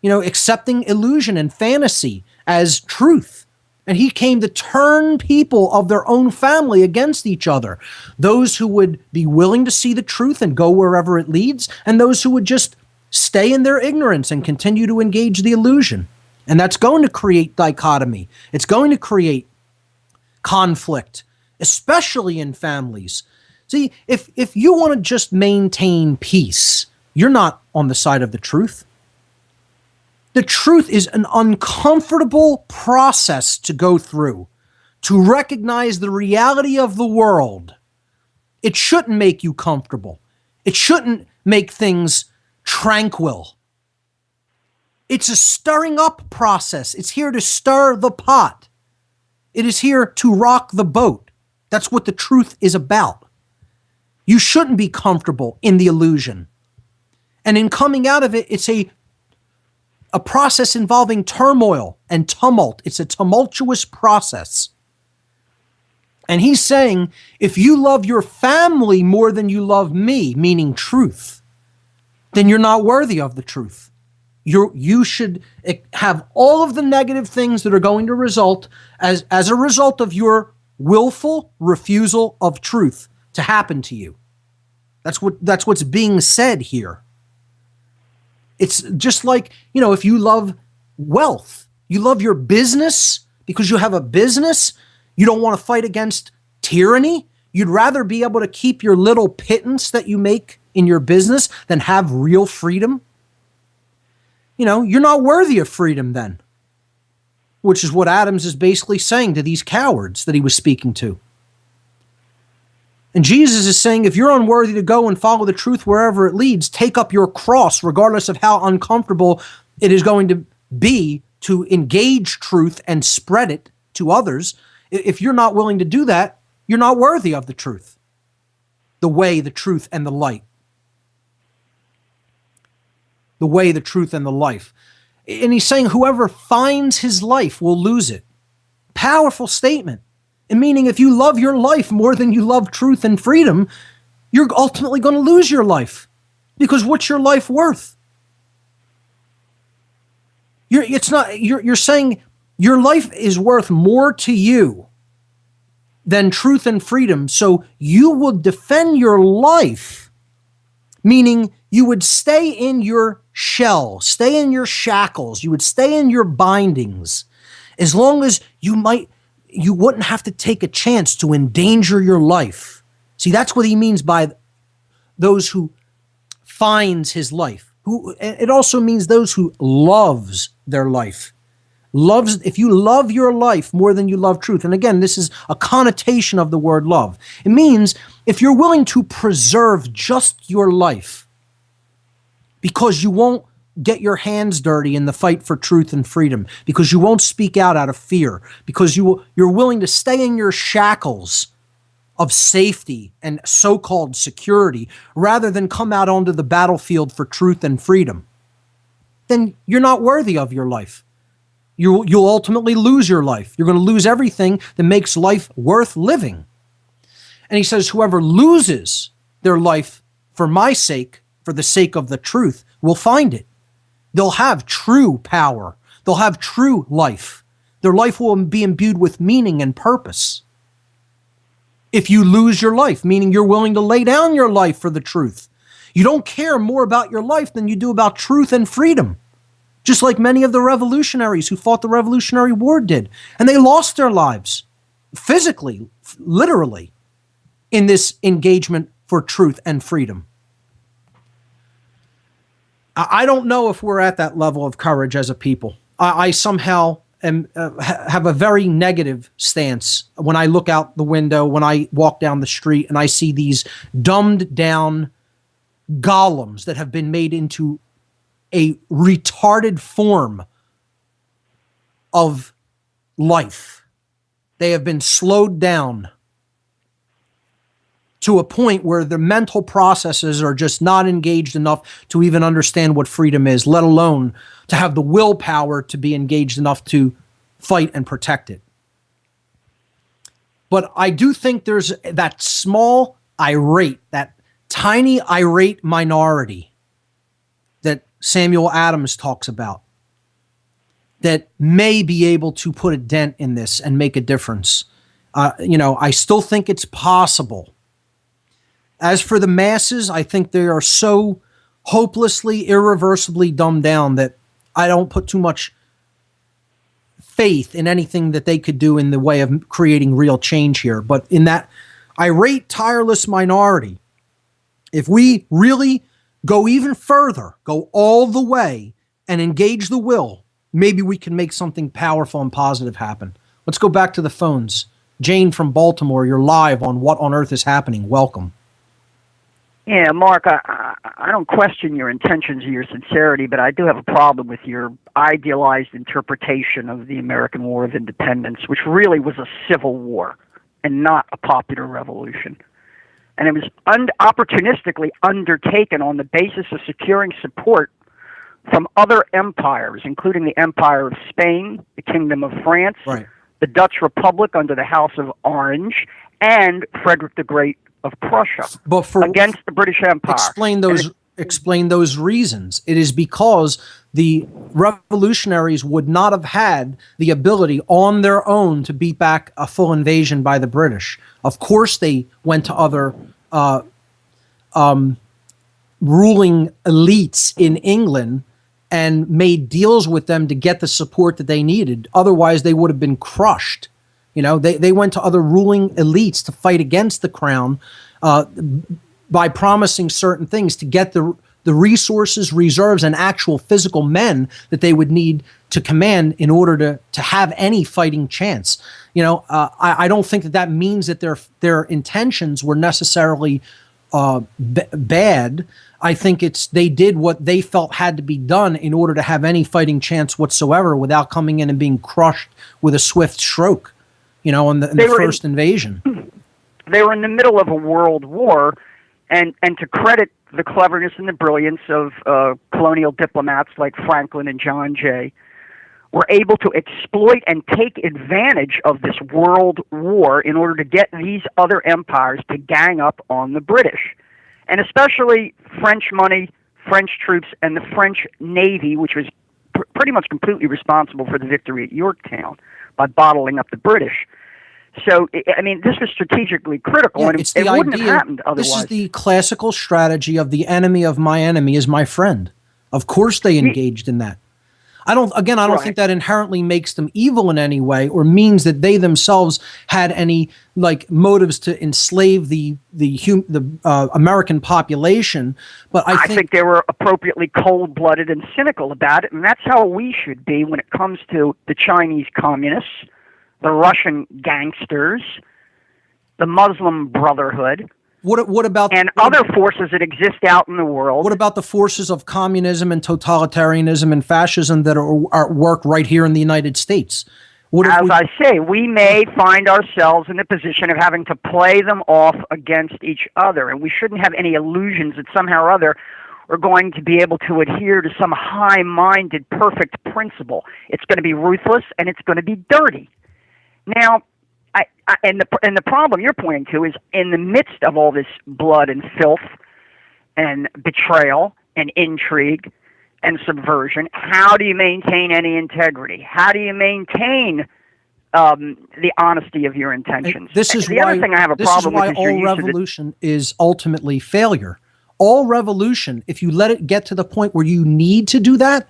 Accepting illusion and fantasy as truth. And he came to turn people of their own family against each other. Those who would be willing to see the truth and go wherever it leads, and those who would just stay in their ignorance and continue to engage the illusion. And that's going to create dichotomy. It's going to create conflict, especially in families. See, if you want to just maintain peace, you're not on the side of the truth. The truth is an uncomfortable process to go through, to recognize the reality of the world. It shouldn't make you comfortable. It shouldn't make things tranquil. It's a stirring up process. It's here to stir the pot. It is here to rock the boat. That's what the truth is about. You shouldn't be comfortable in the illusion. And in coming out of it, it's a process involving turmoil and tumult. It's a tumultuous process. And he's saying, if you love your family more than you love me, meaning truth, then you're not worthy of the truth. You should have all of the negative things that are going to result as a result of your willful refusal of truth to happen to you. That's what's being said here. It's just like, if you love wealth, you love your business because you have a business, you don't want to fight against tyranny. You'd rather be able to keep your little pittance that you make in your business than have real freedom. You're not worthy of freedom then, which is what Adams is basically saying to these cowards that he was speaking to. And Jesus is saying, if you're unworthy to go and follow the truth wherever it leads, take up your cross, regardless of how uncomfortable it is going to be to engage truth and spread it to others. If you're not willing to do that, you're not worthy of the truth, the way, the truth, and the light. The way, the truth, and the life. And he's saying whoever finds his life will lose it. Powerful statement. And meaning if you love your life more than you love truth and freedom, you're ultimately going to lose your life. Because what's your life worth? You're saying your life is worth more to you than truth and freedom. So you would defend your life, meaning you would stay in your shell, stay in your shackles, you would stay in your bindings, as long as you wouldn't have to take a chance to endanger your life. See, that's what he means by those who finds his life. It also means those who loves their life. If you love your life more than you love truth, and again, this is a connotation of the word love. It means if you're willing to preserve just your life because you won't get your hands dirty in the fight for truth and freedom, because you won't speak out of fear, because you're willing to stay in your shackles of safety and so-called security rather than come out onto the battlefield for truth and freedom, then you're not worthy of your life. You'll ultimately lose your life. You're going to lose everything that makes life worth living. And he says, whoever loses their life for my sake, for the sake of the truth, will find it. They'll have true power. They'll have true life. Their life will be imbued with meaning and purpose. If you lose your life, meaning you're willing to lay down your life for the truth, you don't care more about your life than you do about truth and freedom. Just like many of the revolutionaries who fought the Revolutionary War did. And they lost their lives, physically, literally, in this engagement for truth and freedom. I don't know if we're at that level of courage as a people. I somehow have a very negative stance when I look out the window, when I walk down the street, and I see these dumbed down golems that have been made into a retarded form of life. They have been slowed down to a point where the mental processes are just not engaged enough to even understand what freedom is, let alone to have the willpower to be engaged enough to fight and protect it. But I do think there's that small irate, that tiny irate minority that Samuel Adams talks about that may be able to put a dent in this and make a difference. I still think it's possible. As for the masses, I think they are so hopelessly, irreversibly dumbed down that I don't put too much faith in anything that they could do in the way of creating real change here. But in that irate, tireless minority, if we really go even further, go all the way and engage the will, maybe we can make something powerful and positive happen. Let's go back to the phones. Jane from Baltimore, you're live on What on Earth is Happening. Welcome. Yeah, Mark, I don't question your intentions or your sincerity, but I do have a problem with your idealized interpretation of the American War of Independence, which really was a civil war and not a popular revolution. And it was opportunistically undertaken on the basis of securing support from other empires, including the Empire of Spain, the Kingdom of France, right, the Dutch Republic under the House of Orange, and Frederick the Great of Prussia, but against the British Empire. Explain those reasons. It is because the revolutionaries would not have had the ability on their own to beat back a full invasion by the British. Of course, they went to other ruling elites in England and made deals with them to get the support that they needed. Otherwise, they would have been crushed. They went to other ruling elites to fight against the crown by promising certain things to get the the resources, reserves, and actual physical men that they would need to command in order to have any fighting chance. I don't think that means that their intentions were necessarily bad. I think they did what they felt had to be done in order to have any fighting chance whatsoever without coming in and being crushed with a swift stroke, in the first invasion. They were in the middle of a world war, and to credit the cleverness and the brilliance of colonial diplomats like Franklin and John Jay, were able to exploit and take advantage of this world war in order to get these other empires to gang up on the British. And especially French money, French troops, and the French Navy, which was pretty much completely responsible for the victory at Yorktown by bottling up the British. So, I mean, this was strategically critical, and it wouldn't have happened otherwise. This is the classical strategy of the enemy of my enemy is my friend. Of course they engaged in that. I don't think that inherently makes them evil in any way or means that they themselves had any motives to enslave the American population. But I think they were appropriately cold-blooded and cynical about it, and that's how we should be when it comes to the Chinese communists, the Russian gangsters, the Muslim Brotherhood. What about other forces that exist out in the world? What about the forces of communism and totalitarianism and fascism that are at work right here in the United States? I say, we may find ourselves in the position of having to play them off against each other, and we shouldn't have any illusions that somehow or other we're going to be able to adhere to some high-minded, perfect principle. It's going to be ruthless, and it's going to be dirty. Now, and the problem you're pointing to is in the midst of all this blood and filth and betrayal and intrigue and subversion, how do you maintain any integrity? How do you maintain the honesty of your intentions? Other thing I have a problem with is all revolution is ultimately failure. All revolution, if you let it get to the point where you need to do that,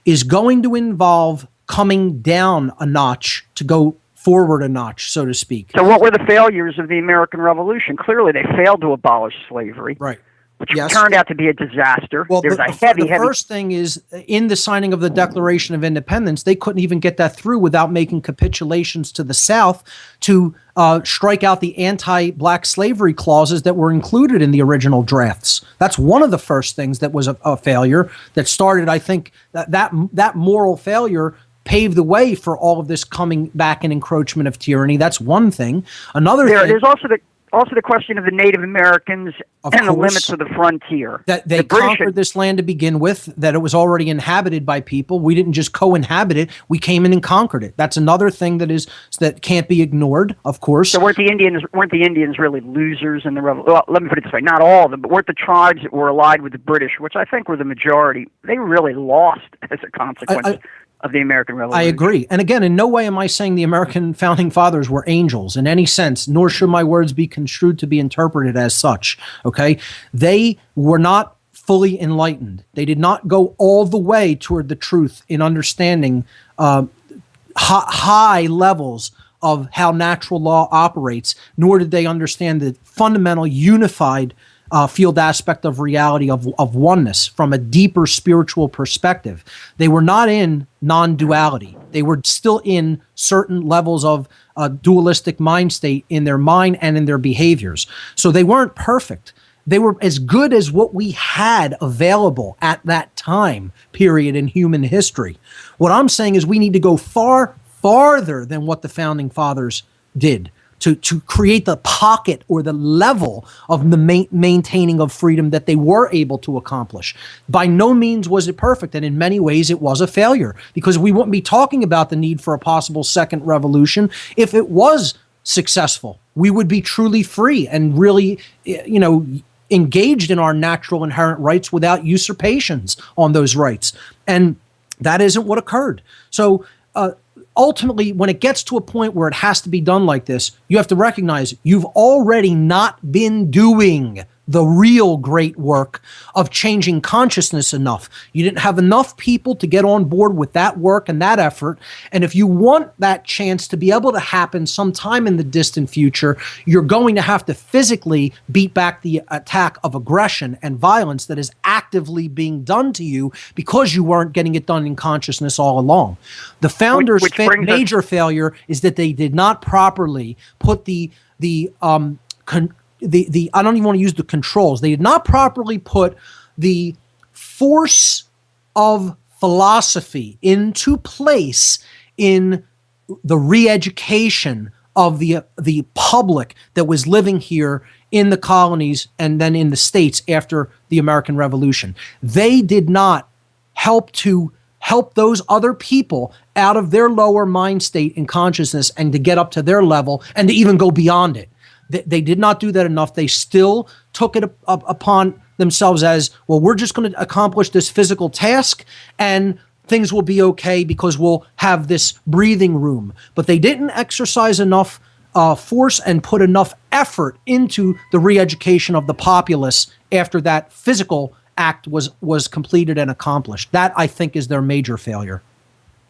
is going to involve coming down a notch to go forward a notch, so to speak. So what were the failures of the American Revolution? Clearly they failed to abolish slavery. Right. Which turned out to be a disaster. Well, the first thing is, in the signing of the Declaration of Independence, they couldn't even get that through without making capitulations to the South to strike out the anti-black slavery clauses that were included in the original drafts. That's one of the first things that was a failure that started, I think, that moral failure paved the way for all of this coming back and encroachment of tyranny. That's one thing. There's also the question of the Native Americans and the limits of the frontier. That they conquered this land to begin with, that it was already inhabited by people. We didn't just co-inhabit it. We came in and conquered it. That's another thing that can't be ignored, of course. So weren't the Indians really losers in the revolution? Well, let me put it this way, not all of them, but weren't the tribes that were allied with the British, which I think were the majority, they really lost as a consequence of the American Revolution. I agree. And again, in no way am I saying the American founding fathers were angels in any sense, nor should my words be construed to be interpreted as such. Okay? They were not fully enlightened. They did not go all the way toward the truth in understanding high levels of how natural law operates, nor did they understand the fundamental unified field aspect of reality of oneness from a deeper spiritual perspective. They were not in non-duality. They were still in certain levels of dualistic mind state in their mind and in their behaviors. So they weren't perfect. They were as good as what we had available at that time period in human history. What I'm saying is we need to go farther than what the founding fathers did to create the pocket or the level of the maintaining of freedom that they were able to accomplish. By no means was it perfect, and in many ways it was a failure, because we wouldn't be talking about the need for a possible second revolution if it was successful. We would be truly free and really, engaged in our natural inherent rights without usurpations on those rights. And that isn't what occurred. So, ultimately, when it gets to a point where it has to be done like this, you have to recognize you've already not been doing the real great work of changing consciousness enough. You didn't have enough people to get on board with that work and that effort. And if you want that chance to be able to happen sometime in the distant future, you're going to have to physically beat back the attack of aggression and violence that is actively being done to you because you weren't getting it done in consciousness all along. The founders' major failure is that they did not properly put the I don't even want to use the controls. They did not properly put the force of philosophy into place in the re-education of the public that was living here in the colonies and then in the States after the American Revolution. They did not help those other people out of their lower mind state and consciousness and to get up to their level and to even go beyond it. They did not do that enough. They still took it upon themselves as, well, we're just going to accomplish this physical task and things will be okay because we'll have this breathing room. But they didn't exercise enough force and put enough effort into the re-education of the populace after that physical act was completed and accomplished. That, I think, is their major failure.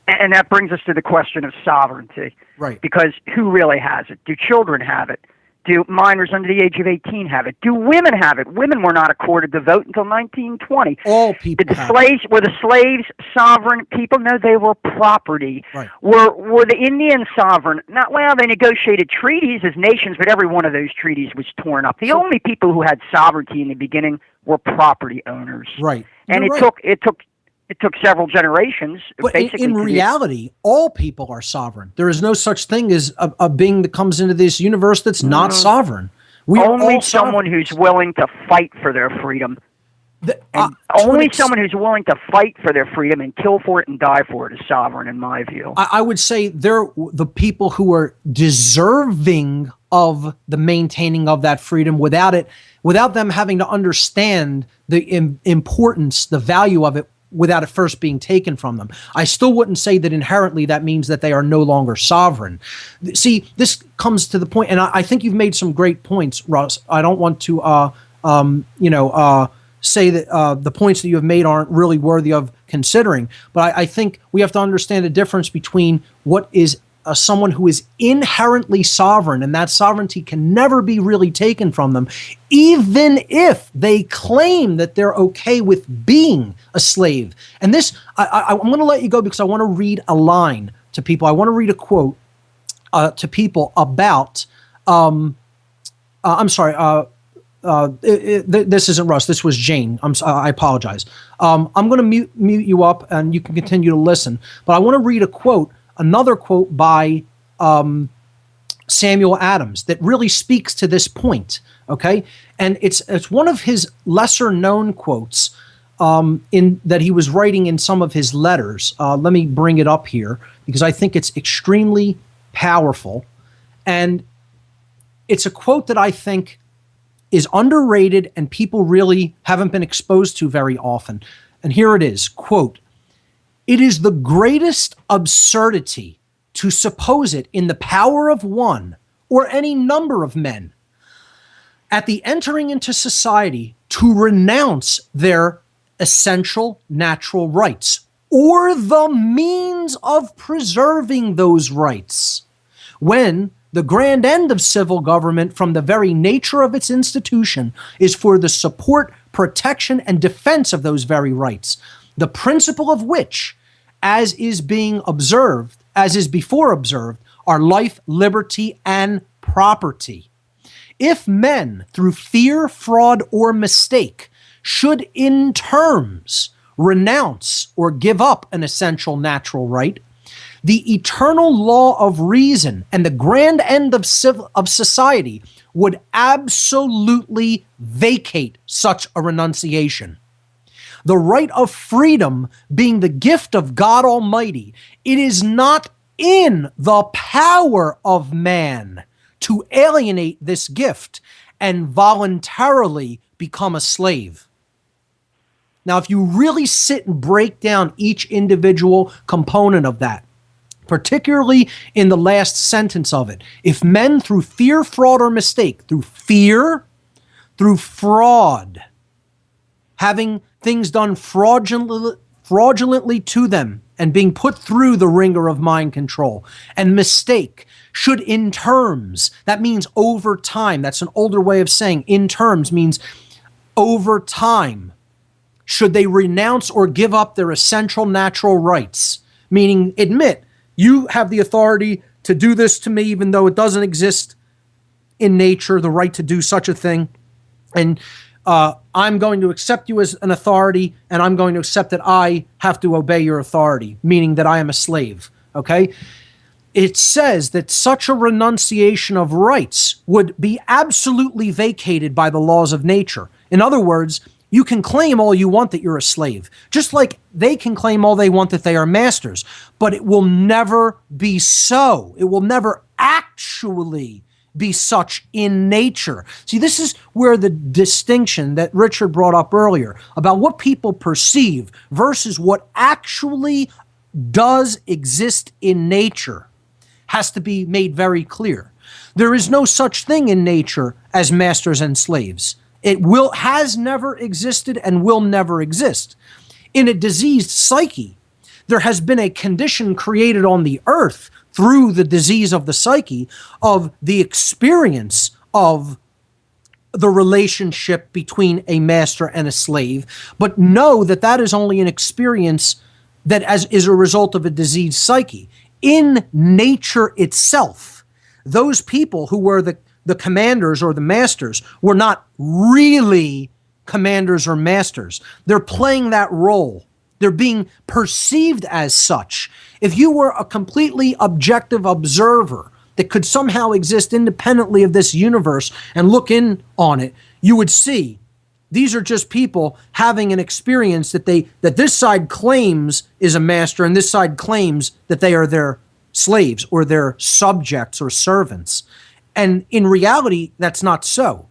And that brings us to the question of sovereignty. Right. Because who really has it? Do children have it? Do minors under the age of 18 have it? Do women have it? Women were not accorded the vote until 1920. All people Did the slaves, were the slaves sovereign people? No, they were property. Right. Were the Indians sovereign? Not, well, they negotiated treaties as nations, but every one of those treaties was torn up. The only people who had sovereignty in the beginning were property owners. Right. And it took several generations. But in reality, all people are sovereign. There is no such thing as a being that comes into this universe that's not sovereign. Only someone who's willing to fight for their freedom. Only someone who's willing to fight for their freedom and kill for it and die for it is sovereign, in my view. I would say they're the people who are deserving of the maintaining of that freedom without them having to understand the importance, the value of it, without it first being taken from them. I still wouldn't say that inherently that means that they are no longer sovereign. See, this comes to the point, and I think you've made some great points, Russ. I don't want to, say that the points that you have made aren't really worthy of considering, but I think we have to understand the difference between what is someone who is inherently sovereign, and that sovereignty can never be really taken from them, even if they claim that they're okay with being a slave. And this, I'm going to let you go because I want to read a line to people. I want to read a quote to people about, this isn't Russ, this was Jane. I apologize. I'm going to mute you up and you can continue to listen, but I want to read another quote by Samuel Adams that really speaks to this point, okay? And it's one of his lesser-known quotes in that he was writing in some of his letters. Let me bring it up here because I think it's extremely powerful. And it's a quote that I think is underrated and people really haven't been exposed to very often. And here it is, quote, "It is the greatest absurdity to suppose it in the power of one or any number of men at the entering into society to renounce their essential natural rights or the means of preserving those rights, when the grand end of civil government from the very nature of its institution is for the support, protection, and defense of those very rights, the principle of which, as is before observed, are life, liberty, and property. If men, through fear, fraud, or mistake, should in terms renounce or give up an essential natural right, the eternal law of reason and the grand end of society would absolutely vacate such a renunciation. The right of freedom being the gift of God Almighty, it is not in the power of man to alienate this gift and voluntarily become a slave." Now, if you really sit and break down each individual component of that, particularly in the last sentence of it, if men through fear, fraud, or mistake, through through fraud, having things done fraudulently to them, and being put through the ringer of mind control, and mistake, should in terms, that means over time, that's an older way of saying in terms means over time, should they renounce or give up their essential natural rights, meaning admit, you have the authority to do this to me even though it doesn't exist in nature, the right to do such a thing, and I'm going to accept you as an authority, and I'm going to accept that I have to obey your authority, meaning that I am a slave, okay? It says that such a renunciation of rights would be absolutely vacated by the laws of nature. In other words, you can claim all you want that you're a slave, just like they can claim all they want that they are masters, but it will never be so. It will never actually be such in nature. See, this is where the distinction that Richard brought up earlier about what people perceive versus what actually does exist in nature has to be made very clear. There is no such thing in nature as masters and slaves. It has never existed and will never exist. In a diseased psyche, there has been a condition created on the earth through the disease of the psyche of the experience of the relationship between a master and a slave, but know that that is only an experience that is a result of a diseased psyche. In nature itself, those people who were the commanders or the masters were not really commanders or masters. They're playing that role. They're being perceived as such. If you were a completely objective observer that could somehow exist independently of this universe and look in on it, you would see these are just people having an experience that this side claims is a master and this side claims that they are their slaves or their subjects or servants. And in reality, that's not so.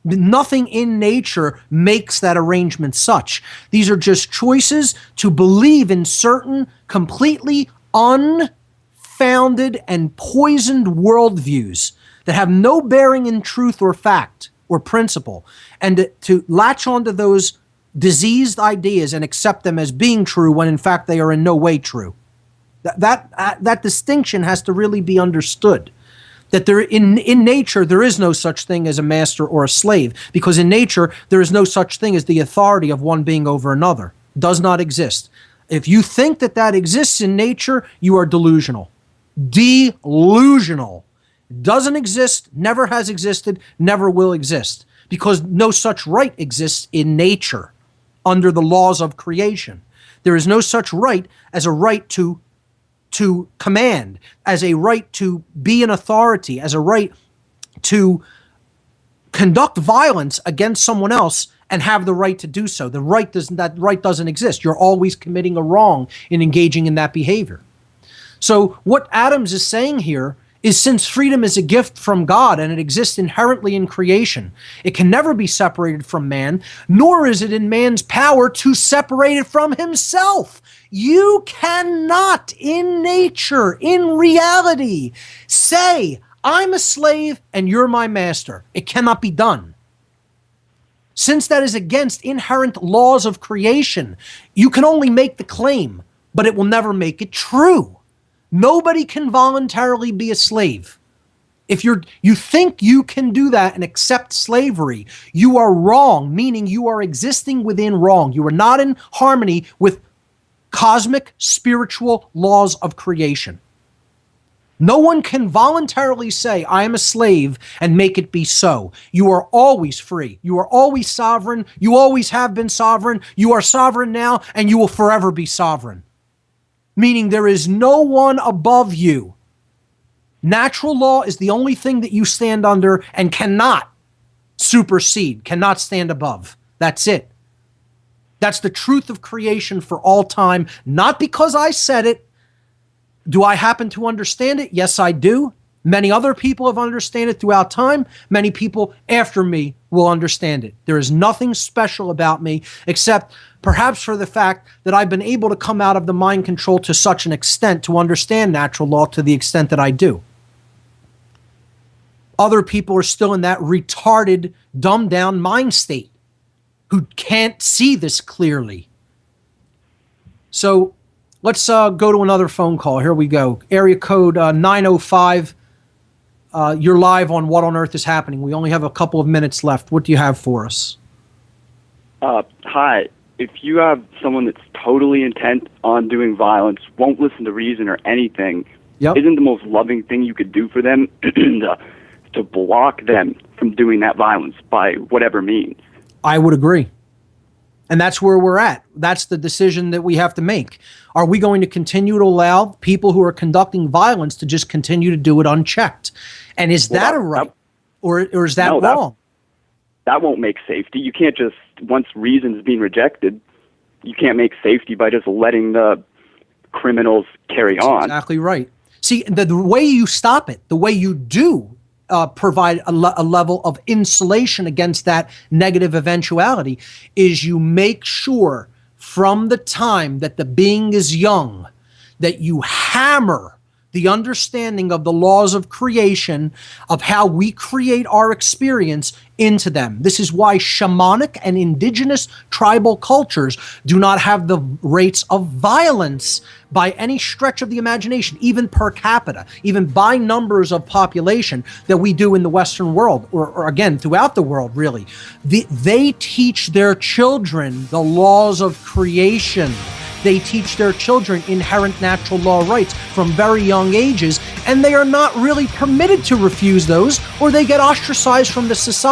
Nothing in nature makes that arrangement such. These are just choices to believe in certain completely unfounded and poisoned worldviews that have no bearing in truth or fact or principle, and to latch onto those diseased ideas and accept them as being true when in fact they are in no way true. That distinction has to really be understood. That in nature, there is no such thing as a master or a slave, because in nature, there is no such thing as the authority of one being over another. It does not exist. If you think that exists in nature, you are delusional. Delusional. Doesn't exist, never has existed, never will exist, because no such right exists in nature under the laws of creation. There is no such right as a right to command, as a right to be an authority, as a right to conduct violence against someone else and have the right to do so. That right doesn't exist. You're always committing a wrong in engaging in that behavior. So what Adams is saying here is, since freedom is a gift from God and it exists inherently in creation, it can never be separated from man, nor is it in man's power to separate it from himself. You cannot, in nature, in reality, say, I'm a slave and you're my master. It cannot be done. Since that is against inherent laws of creation, you can only make the claim, but it will never make it true. Nobody can voluntarily be a slave. If you think you can do that and accept slavery, you are wrong, meaning you are existing within wrong. You are not in harmony with cosmic spiritual laws of creation. No one can voluntarily say, I am a slave, and make it be so. You are always free. You are always sovereign. You always have been sovereign. You are sovereign now, and you will forever be sovereign. Meaning there is no one above you. Natural law is the only thing that you stand under and cannot supersede, cannot stand above. That's it. That's the truth of creation for all time, not because I said it. Do I happen to understand it? Yes, I do. Many other people have understood it throughout time. Many people after me will understand it. There is nothing special about me except perhaps for the fact that I've been able to come out of the mind control to such an extent to understand natural law to the extent that I do. Other people are still in that retarded, dumbed down mind state who can't see this clearly. So let's go to another phone call. Here we go. Area code 905. You're live on What on Earth is Happening. We only have a couple of minutes left. What do you have for us? Hi. If you have someone that's totally intent on doing violence, won't listen to reason or anything, isn't the most loving thing you could do for them to block them from doing that violence by whatever means? I would agree. And that's where we're at. That's the decision that we have to make. Are we going to continue to allow people who are conducting violence to just continue to do it unchecked? And is that a right? Or is that wrong? That won't make safety. You can't just, once reason is being rejected, you can't make safety by just letting the criminals carry on. Exactly right. See, the way you stop it, the way you do provide a level of insulation against that negative eventuality is you make sure from the time that the being is young that you hammer the understanding of the laws of creation, of how we create our experience into them. This is why shamanic and indigenous tribal cultures do not have the rates of violence by any stretch of the imagination, even per capita, even by numbers of population, that we do in the Western world, or again, throughout the world, really. They teach their children the laws of creation. They teach their children inherent natural law rights from very young ages, and they are not really permitted to refuse those, or they get ostracized from the society.